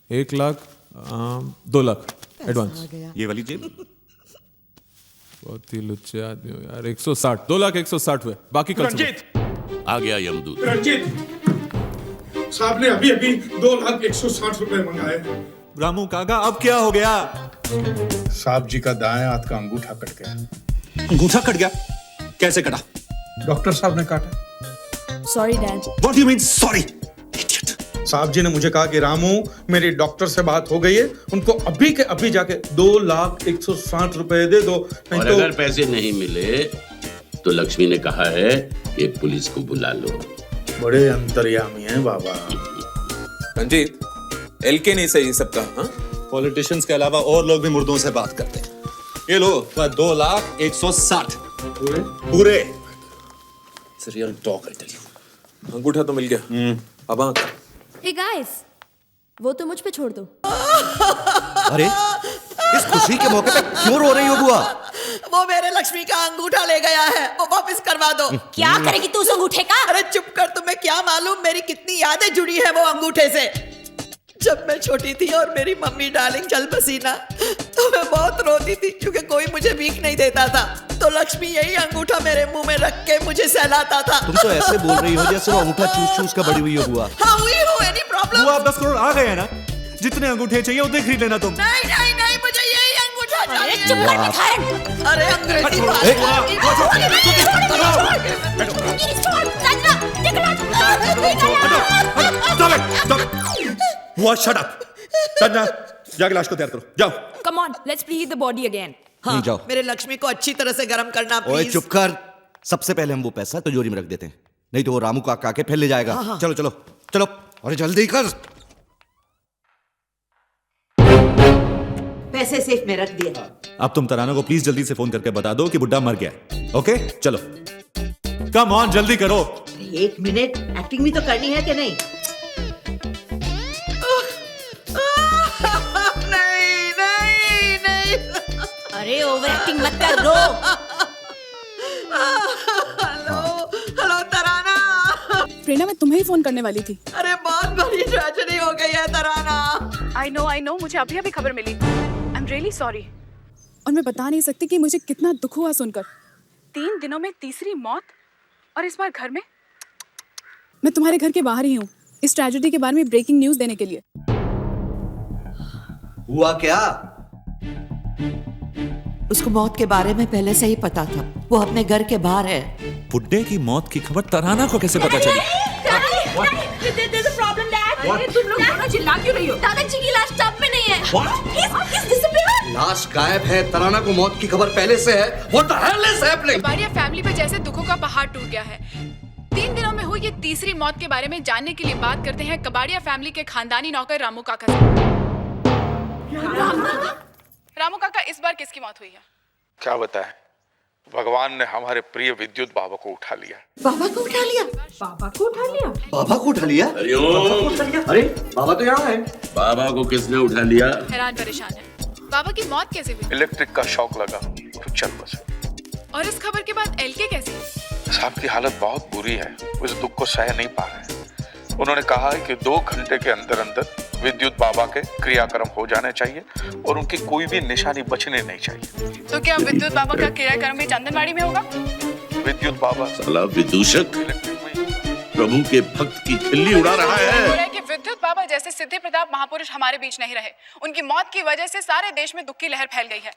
1 lakh 2 lakh advance. ये वाली जेब. बहुत ही लुच्चे आदमी हो यार. 160. 2 लाख 160 हुए. बाकी कल रंजीत आ गया यमदूत. रंजीत साहब ने अभी 2 लाख 160 रुपए मंगाए. रामू काका, अब क्या हो गया? साहब जी का दाएं हाथ का अंगूठा कट गया. अंगूठा कट गया? कैसे कटा? डॉक्टर साहब ने काटा. Sorry dad. What do you mean sorry? साहब जी ने मुझे कहा कि रामू, मेरी डॉक्टर से बात हो गई है, उनको अभी के अभी जाके 2 लाख 160 रुपए दे दो. और अगर पैसे नहीं मिले तो लक्ष्मी ने कहा है कि पुलिस को बुला लो. बड़े अंतर्यामी हैं बाबा. रंजीत, एलके नहीं सही सबका. हाँ, पॉलिटिशियंस के अलावा और लोग भी मुर्दों से बात करते हैं. ये लो 2 लाख 160 पूरे. रियल टॉक है. अंगूठा तो मिल गया. अब आंख. हे गाइस, वो तो मुझ पे छोड़ दो. अरे, इस खुशी के मौके पे क्यों रो रही हो बुआ? वो मेरे लक्ष्मी का अंगूठा ले गया है, वो वापस करवा दो. क्या करेगी तू उस अंगूठे का? अरे चुप कर, तुम्हें क्या मालूम मेरी कितनी यादें जुड़ी है वो अंगूठे से. जब मैं छोटी थी और मेरी मम्मी डार्लिंग चल बसी ना, तो मैं बहुत रोती थी क्योंकि कोई मुझे भीख नहीं देता था. तो लक्ष्मी यही अंगूठा मेरे मुंह में रख के मुझे सहलाता था. तुम तो ऐसे बोल रही हो जैसे वो अंगूठा चूस चूस कर बड़ी हुई हो बुआ. हाँ हुई हो. Any problem? बुआ, 10 करोड़ आ गए हैं ना? जितने अंगूठे चाहिए उतने खरीद लेना तुम. नहीं नहीं नहीं, मुझे यही अंगूठा चाहिए. चुप कर मिठाई. अरे अंग्रेजी बुआ, शट अप. संजना, जाके लाश को तैयार करो. जाओ. Come on, let's preheat the body again. हाँ, जाओ. मेरे लक्ष्मी को अच्छी तरह से गर्म करना ओए प्लीज. चुप कर. सबसे पहले हम वो पैसा तिजोरी में रख देते हैं, नहीं तो वो रामू काका के फैल ले जाएगा. हाँ, हाँ. चलो चलो चलो. अरे जल्दी कर. पैसे सेफ में रख दिए. अब तुम तराना को प्लीज जल्दी से फोन करके बता दो कि बुड्ढा मर गया है. ओके, चलो. कम ऑन, जल्दी करो. 1 मिनट, एक्टिंग भी तो करनी है कि नहीं? अरे ओवर एक्टिंग मत कर, रो। हेलो तराना। प्रेरणा, मैं तुम्हें ही फोन करने वाली थी। अरे बहुत बड़ी ट्रेजेडी हो गई है तराना। आई नो, मुझे अभी अभी खबर मिली। I am really sorry. और मैं बता नहीं सकती कि मुझे कितना दुख हुआ सुनकर। 3 दिनों में तीसरी मौत, और इस बार घर में। मैं तुम्हारे घर के बाहर ही हूँ इस ट्रेजेडी के बारे में ब्रेकिंग न्यूज देने के लिए। हुआ क्या? उसको मौत के बारे में पहले से ही पता था। वो अपने घर के बाहर है। बुड्ढे की मौत की खबर तराना को कैसे पता चली? तुम लोग दोनों चिल्ला क्यों रही हो? दादाजी की लाश टब में नहीं है। He's disappeared. लाश गायब है। तराना को मौत की खबर पहले से है। What the hell is happening? Kabadia family पे जैसे दुखों का पहाड़ टूट गया है। 3 दिनों में हुई ये तीसरी मौत के बारे में जानने के लिए बात करते हैं कबाड़िया फैमिली के खानदानी नौकर रामू काका से। रामू काका, इस बार किसकी मौत हुई है? क्या बताएं, भगवान ने हमारे प्रिय विद्युत बाबा को उठा लिया। बाबा को उठा लिया? बाबा को उठा लिया? अरे बाबा तो यहाँ है। बाबा को किसने उठा लिया? हैरान परेशान है। बाबा की मौत कैसे हुई? इलेक्ट्रिक का शॉक लगा तो चल बसे। और इस खबर के बाद एलके कैसी? साहब की हालत बहुत बुरी है। वो इस दुख को सह नहीं पा रहे। उन्होंने कहा है कि 2 घंटे के अंदर अंदर विद्युत बाबा के क्रियाक्रम हो जाने चाहिए और उनकी कोई भी निशानी बचने नहीं चाहिए। तो क्या विद्युत बाबा का क्रियाक्रम भी चंदनवाड़ी में होगा? विद्युत बाबा साला विदूषक प्रभु के भक्त की खिल्ली उड़ा रहा है। कि विद्युत बाबा जैसे सिद्धि प्रताप महापुरुष हमारे बीच नहीं रहे। उनकी मौत की वजह से सारे देश में दुख की लहर फैल गई है।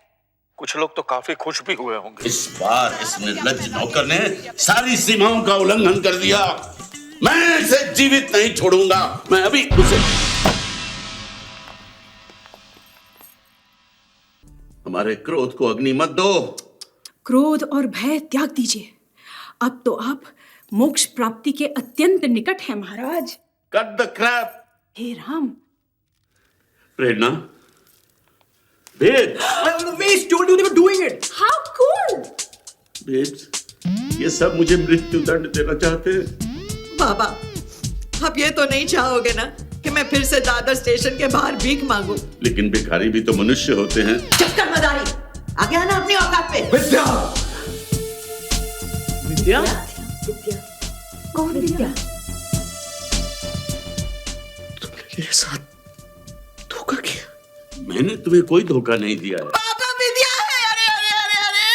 कुछ लोग तो काफी खुश भी हुए होंगे। इस बार इस निर्लज्ज नौकर ने सारी सीमाओं का उल्लंघन कर दिया। मैं इसे जीवित नहीं छोड़ूंगा। मैं अभी उसे हमारे क्रोध को अग्नि मत दो। क्रोध और भय त्याग दीजिए। अब तो आप मोक्ष प्राप्ति के अत्यंत निकट हैं महाराज। Cut the crap. हे राम। Prerna, Ved, How cool! वेद, ये सब मुझे मृत्यु दंड देना चाहते हैं। बाबा, आप ये तो नहीं चाहोगे ना कि मैं फिर से दादर स्टेशन के बाहर भीख मांगू? लेकिन भिखारी भी तो मनुष्य होते हैं। चुप कर मदारी, आगे आना अपनी औकात पे। विद्या, विद्या, कौन विद्या? तुमने मेरे साथ धोखा किया। मैंने तुम्हें कोई धोखा नहीं दिया है। बाबा विद्या है। अरे अरे अरे अरे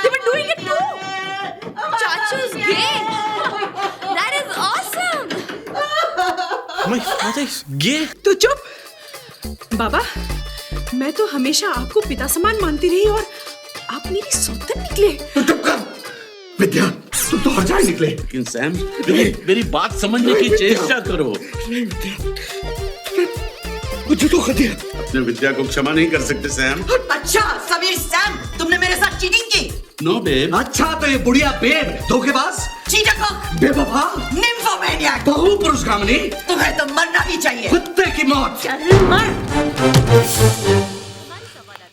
You were doing it too. Chachu's gay. That is awesome. My father is gay. तो चुप। बाबा, मैं तो हमेशा आपको पिता समान मानती रही और आप मेरी सौतन निकले। तो चुप कर। विद्या, तुम तो हर जाए निकले। लेकिन सैम, मेरी बात समझने की चेष्टा करो। मुझे तो दिया। अपने विद्या को क्षमा नहीं कर सकते सैम। अच्छा समीर सैम, तुमने मेरे साथ चीटिंग की? No babe. अच्छा तो ये बुढ़िया बेब, धोखेबाज, चीटक, बेवफा, निम्फोमैनियाक, बहु पुरुषगामिनी। तुम्हें तो मरना ही चाहिए। कुत्ते की मौत। चल मर।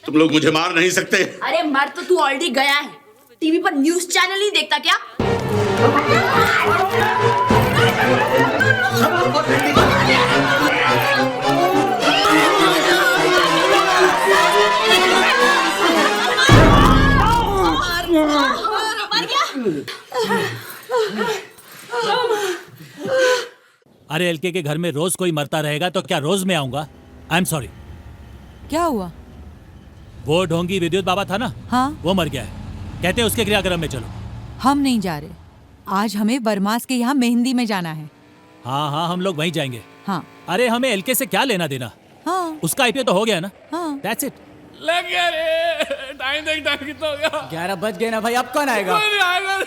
तुम लोग मुझे मार नहीं सकते। अरे मर तो तू ऑलरेडी गया है। टीवी पर न्यूज़ चैनल नहीं देखता क्या? अरे एलके के घर में रोज कोई मरता रहेगा तो क्या रोज मैं आऊंगा? I am sorry. क्या हुआ? वो ढोंगी विद्युत बाबा था ना, हाँ, वो मर गया है। कहते हैं उसके क्रियाक्रम में चलो। हम नहीं जा रहे। आज हमें बरमास के यहाँ मेहंदी में जाना है। हाँ हाँ, हम लोग वहीं जाएंगे। हाँ। अरे हमें एलके से क्या लेना देना? हाँ। उसका आईपीओ तो हो गया ना। हाँ। That's it. लग गया रे। टाइम कितना हो गया? 11 बज गए ना भाई, अब कौन आएगा?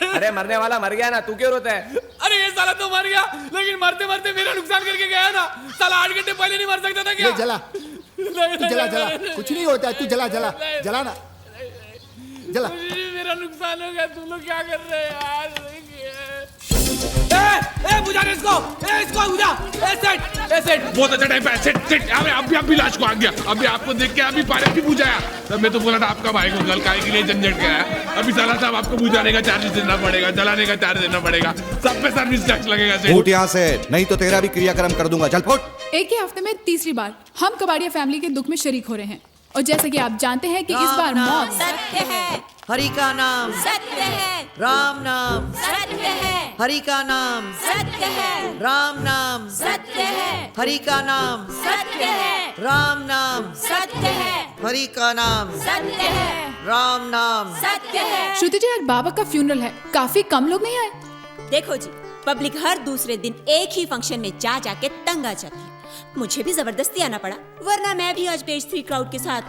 अरे मरने वाला मर गया ना, तू क्यों रोता है? अरे ये साला तो मर गया, लेकिन मरते मरते मेरा नुकसान करके गया ना। साला 8 घंटे पहले नहीं मर सकता था क्या? जला जला, कुछ नहीं होता, तू जला ना, जला। मेरा नुकसान हो गया, तुम लोग क्या कर रहे हैं यार? बुझा दे इसको, इसको बुझा। सेट, बहुत अच्छा टाइम पे। सेट, अभी लाश को आ गया। अभी आपको देख के अभी पायलट भी बुझाया। तब मैं तो बोला था आपका भाई को गल काय के लिए झंझट गया है। अभी साला साहब आपको बुझाने का चार्ज देना पड़ेगा, जलाने का चार्ज देना पड़ेगा, सब पे सर्विस टैक्स लगेगा। फुट यहाँ से, नहीं तो तेरा भी क्रियाक्रम कर दूंगा। चल फुट। एक ही हफ्ते में तीसरी बार हम कबाड़िया फैमिली के दुख में शरीक हो रहे हैं और जैसा कि आप जानते हैं कि इस बार मौत सत्य है, हरि का नाम सत्य है, राम नाम सत्य है, हरि का नाम सत्य है, राम नाम सत्य है, हरि का नाम सत्य है, राम नाम सत्य है, हरि का नाम सत्य है, राम नाम सत्य है। श्रुति जी, आज बाबा का फ्यूनरल है, काफी कम लोग नहीं आए। देखो जी, पब्लिक हर दूसरे दिन एक ही फंक्शन में जा जाके तंग आ जाती है। मुझे भी जबरदस्ती आना पड़ा, वरना मैं भी आज पेज 3 क्राउड के साथ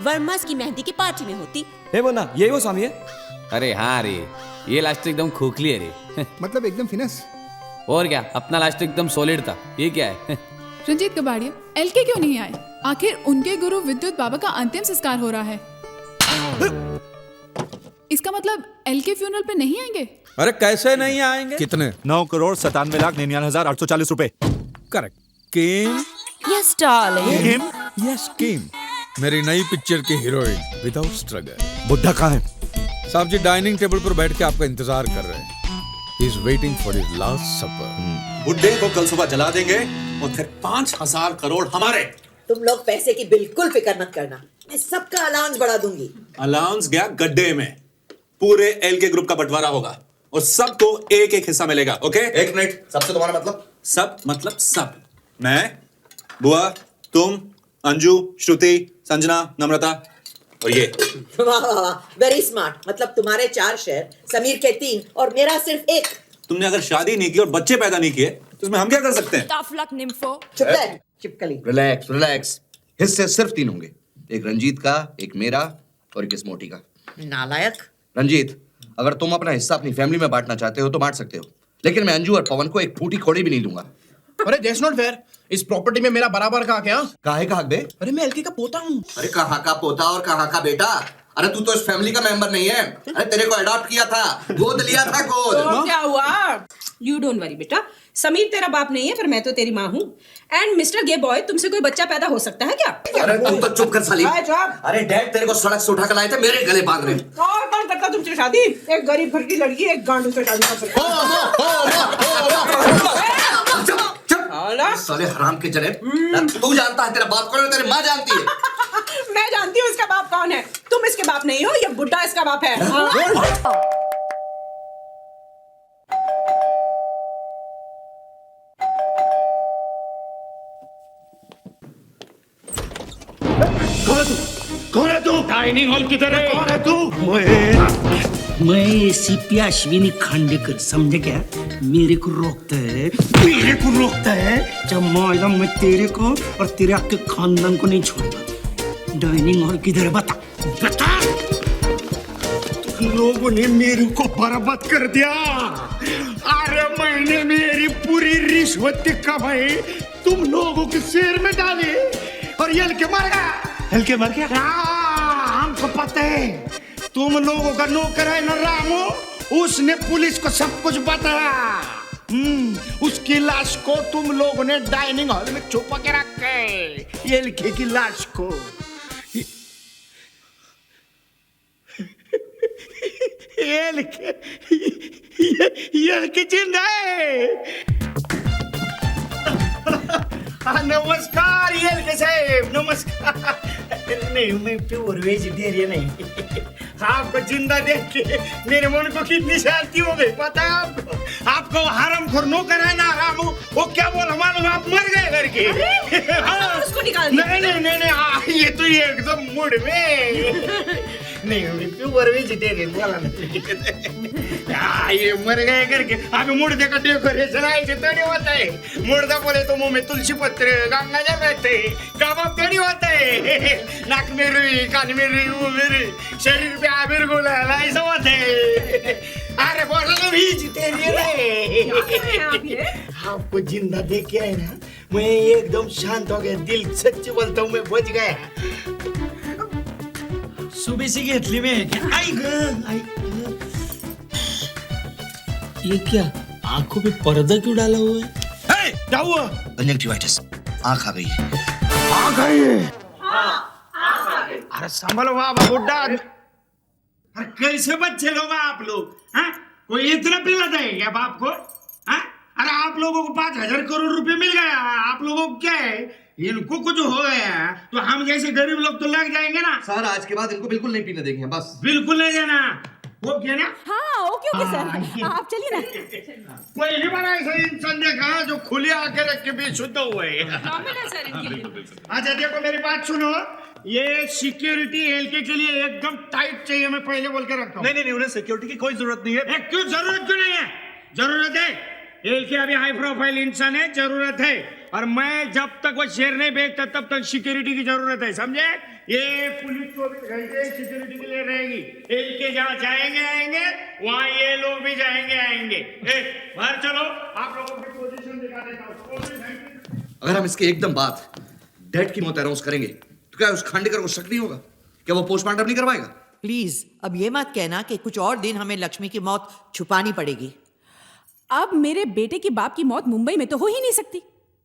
वर्मास की मेहंदी की पार्टी में होती। हे बोना, यही वो स्वामी है? अरे हाँ रे, ये लास्ट एकदम खोखली है रे। मतलब एकदम फिनिश। और क्या, अपना लास्ट एकदम सॉलिड था। ये क्या है? रंजीत कबाड़िया, एलके क्यों नहीं आए? आखिर उनके गुरु विद्युत बाबा का अंतिम संस्कार हो रहा है। इसका मतलब एलके फ्यूनरल पे नहीं आएंगे? अरे कैसे नहीं आएंगे? कितने? 9,97,99,040 रुपए। Correct. Kim? Yes darling. Yes Kim, मेरी नई पिक्चर की हीरोइन विदाउट स्ट्रगल। बुड्ढा कहाँ है? साहब जी डाइनिंग टेबल पर बैठ के आपका इंतजार कर रहे हैं। He is waiting for his last supper. बुड्ढे को कल सुबह जला देंगे और फिर 5,000 करोड़ हमारे। तुम लोग पैसे की बिल्कुल फिक्र मत करना, मैं सबका अलाउंस बढ़ा दूंगी। अलाउंस गया गड्ढे में। पूरे एलके ग्रुप का बंटवारा होगा और सबको एक एक हिस्सा मिलेगा। ओके? एक मिनट, सबसे तुम्हारा मतलब? सब मतलब सब। मैं, बुआ, तुम, अंजू, श्रुति, संजना, नम्रता और ये। वाह वाह वाह, वेरी स्मार्ट। मतलब तुम्हारे 4 शेयर, समीर के 3 और मेरा सिर्फ 1। तुमने अगर शादी नहीं की और बच्चे पैदा नहीं किए तो इसमें हम क्या कर सकते हैं? Tough luck nympho. चुप रह, चिपकली। Relax relax. हिस्से सिर्फ 3 होंगे, एक रंजीत का, एक मेरा और एक इस मोटी का। नालायक। रंजीत, अगर तुम अपना हिस्सा अपनी फैमिली में बांटना चाहते हो तो बांट सकते हो, लेकिन मैं अंजू और पवन को एक फूटी खोड़ी भी नहीं दूंगा। अरे दैट्स नॉट फेयर। इस प्रॉपर्टी में मेरा बराबर का क्या? काहे का हक बे? अरे मैं एलके का पोता हूँ। अरे कहाँ का पोता और कहाँ का बेटा? अरे तू तो इस फैमिली का मेंबर नहीं है। अरे तेरे को अडॉप्ट किया था, गोद लिया था, गोद। तो क्या हुआ? यू डोंट वरी बेटा, समीर तेरा बाप नहीं है पर मैं तो तेरी माँ हूँ। एंड मिस्टर गे बॉय, तुमसे कोई बच्चा पैदा हो सकता है क्या? अरे तू तो चुप कर साली। अरे डैड तेरे को सड़क से उठा कर लाए थे, मेरे गले बांध रहे। कौन करता तुमसे शादी? एक गरीब घर की लड़की एक गांडू से शादी कर सकती है। साले हराम के जने। तू जानता है तेरा बाप कौन है, तेरी माँ जानती है। मैं जानती हूँ इसका बाप कौन है। तुम इसके बाप नहीं हो, ये बुड्ढा इसका बाप है। कौन है तू? डाइनिंग हॉल किधर है? कौन है तू? मैं एसीपी अश्विनी खांडेकर, समझे क्या? मेरे को रोकता है जब मालूम मैं तेरे को और तेरे आपके खानदान को नहीं छोड़ूंगा। डाइनिंग हॉल किधर है? बता। तुम लोगों ने मेरे को बर्बाद कर दिया। अरे मैंने मेरी पूरी रिश्वत कमाई तुम लोगों के शेर में डाली और ये हल्के मर गया। हाँ, हमको पता है तुम लोगों का नौकर है ना रामू, उसने पुलिस को सब कुछ बताया। उसकी लाश को तुम लोगों ने डाइनिंग हॉल में छुपा के रखा है। ये लिखे की लाश को ये लिखे जिंदा है। नमस्कार ये लिखे साहब, नमस्कार। नहीं, मैं प्योर वेजिटेरियन नहीं। आपको जिंदा देख के मेरे मन को कितनी शांति हो गई पता है आपको? आपको हरामखोर नौकर है ना रामू, वो क्या बोला मालूम? आप मर गए करके। हाँ, उसको निकाल दिया। नहीं, ये तो एकदम मूड में नहीं, प्योर वेजिटेरियन बोला ना। ये मर गए करके अभी मुर्दे का डेकोरेशन ऐसे थोड़ी होता है। मुर्दा बोले तो मुंह में तुलसी पत्र गंगा जल रहते हैं, कबाब थोड़ी होता है। नाक में रुई, कान में रुई, मुंह में रुई, शरीर पे आबिर गुलाल ऐसा होता है। अरे बोला ना वेजिटेरियन है। आपको जिंदा देख के है ना, मैं एकदम शांत हो गया। दिल सच्ची बोलता हूँ, मैं बच गया। सुबह से घेतली में ये क्या आंखों पे पर्दा क्यों डाला हुआ है? क्या हुआ? कंजक्टिवाइटिस, आंख आ गई। आ गई? अरे संभलो बाबा बुड्ढा। अरे कैसे बच्चे लोग आप लोग? हाँ? कोई इतना पिलाता है क्या बाप को? हाँ? अरे आप लोगों को 5,000 करोड़ रुपए मिल गया, आप लोगों को क्या है इनको कुछ हो गया तो हम जैसे गरीब लोग तो लग जाएंगे ना। सर आज के बाद इनको बिल्कुल नहीं पीने देंगे, बस बिल्कुल नहीं देना। वो क्या ना? हाँ ओके ओके सर, आप चलिए ना। पहली बार ऐसा इंसान देखा जो खुले आके रख के भी शुद्ध हुए। अच्छा देखो मेरी बात सुनो, ये सिक्योरिटी एलके के लिए एकदम टाइट चाहिए, मैं पहले बोल के रखता हूँ। नहीं, उन्हें सिक्योरिटी की कोई जरूरत नहीं है। क्यों जरूरत क्यों नहीं है? जरूरत है। एलके अभी हाई प्रोफाइल इंसान है, जरूरत है। और मैं जब तक वो शेयर नहीं बेचता तब तक सिक्योरिटी की जरूरत है, समझे? ये पुलिस 24 घंटे सिक्योरिटी के लिए रहेगी। एलके जहाँ जाएंगे आएंगे वहाँ ये लोग भी जाएंगे आएंगे। बाहर चलो, आप लोगों की पोजीशन दिखा देता हूँ। अगर हम इसके एकदम बाद डेड की मौत अनाउंस करेंगे तो क्या उस खांडेकर को शक नहीं होगा? क्या वो पोस्टमार्टम नहीं करवाएगा? प्लीज अब ये मत कहना कि कुछ और दिन हमें लक्ष्मी की मौत छुपानी पड़ेगी। अब मेरे बेटे की बाप की मौत मुंबई में तो हो ही नहीं सकती।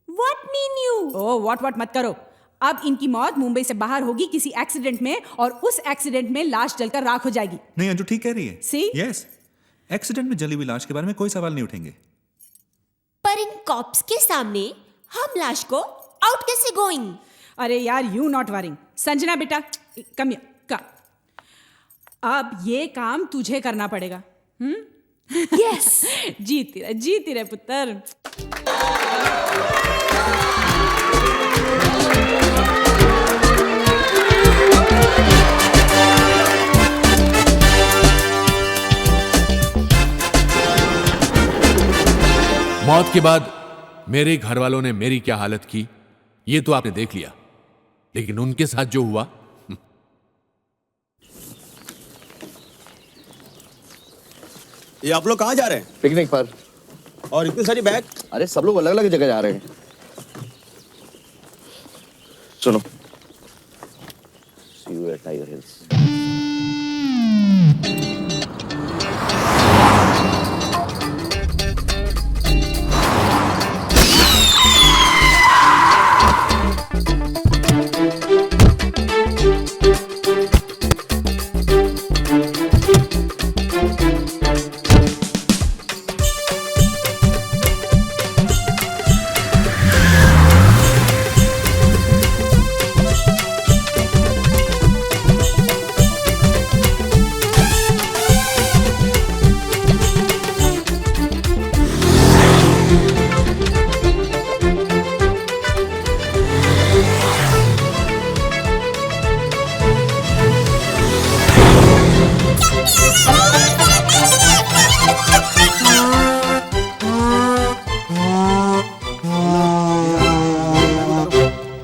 What mean you? Oh what मत करो। अब इनकी मौत मुंबई से बाहर होगी किसी एक्सीडेंट में, और उस एक्सीडेंट में लाश जलकर राख हो जाएगी। नहीं अंजू ठीक कह रही है। See? यस, एक्सीडेंट में जली हुई लाश के बारे में कोई सवाल नहीं उठेंगे। पर इन कॉप्स के सामने हम लाश को आउट कैसे गोइंग? अरे यार यू नॉट वरिंग। संजना बेटा कम हियर, कम। अब ये काम तुझे करना पड़ेगा। यस जीती रहे पुत्र। मौत के बाद मेरे घर वालों ने मेरी क्या हालत की ये तो आपने देख लिया, लेकिन उनके साथ जो हुआ। ये आप लोग कहाँ जा रहे हैं? पिकनिक पर। और इतनी सारी बैग? अरे सब लोग अलग अलग जगह जा रहे हैं। सुनो, See you at Tiger Hills.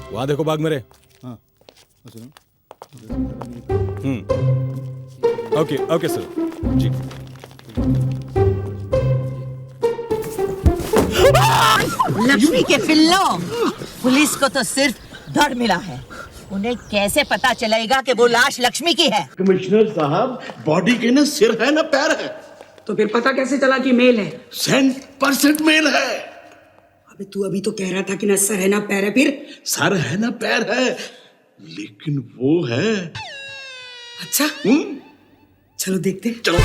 वहां देखो बाग मेरे। ओके ओके सर जी। लक्ष्मी के पिल्लों, पुलिस को तो सिर्फ धड़ मिला है, उन्हें कैसे पता चलेगा कि वो लाश लक्ष्मी की है? कमिश्नर साहब, बॉडी के ना सिर है ना पैर है। तो फिर पता कैसे चला कि मेल है? 100% मेल है। अबे तू अभी तो कह रहा था कि ना सर है ना पैर है, फिर? सर है ना पैर है, लेकिन वो है। अच्छा चलो देखते हैं। चलो।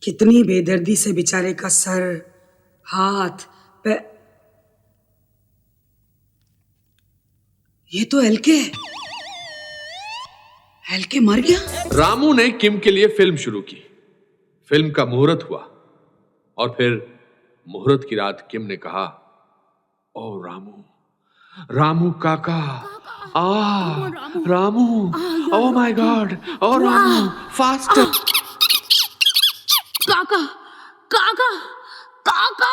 कितनी बेदर्दी से बेचारे का सर, हाथ, पैर। ये तो एलके है। एलके मर गया। रामू ने किम के लिए फिल्म शुरू की, फिल्म का मुहूर्त हुआ और फिर मुहूर्त की रात किम ने कहा, ओ रामू, रामू काका, रामू, ओ माय गॉड, ओ रामू, फास्टर। काका काका काका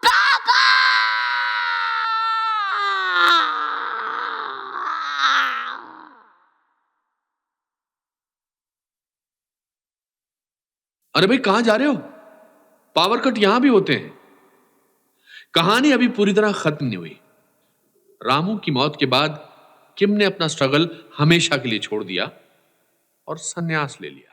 काका। अरे भाई कहां जा रहे हो? पावर कट यहां भी होते हैं। कहानी अभी पूरी तरह खत्म नहीं हुई। रामू की मौत के बाद किम ने अपना स्ट्रगल हमेशा के लिए छोड़ दिया और संन्यास ले लिया।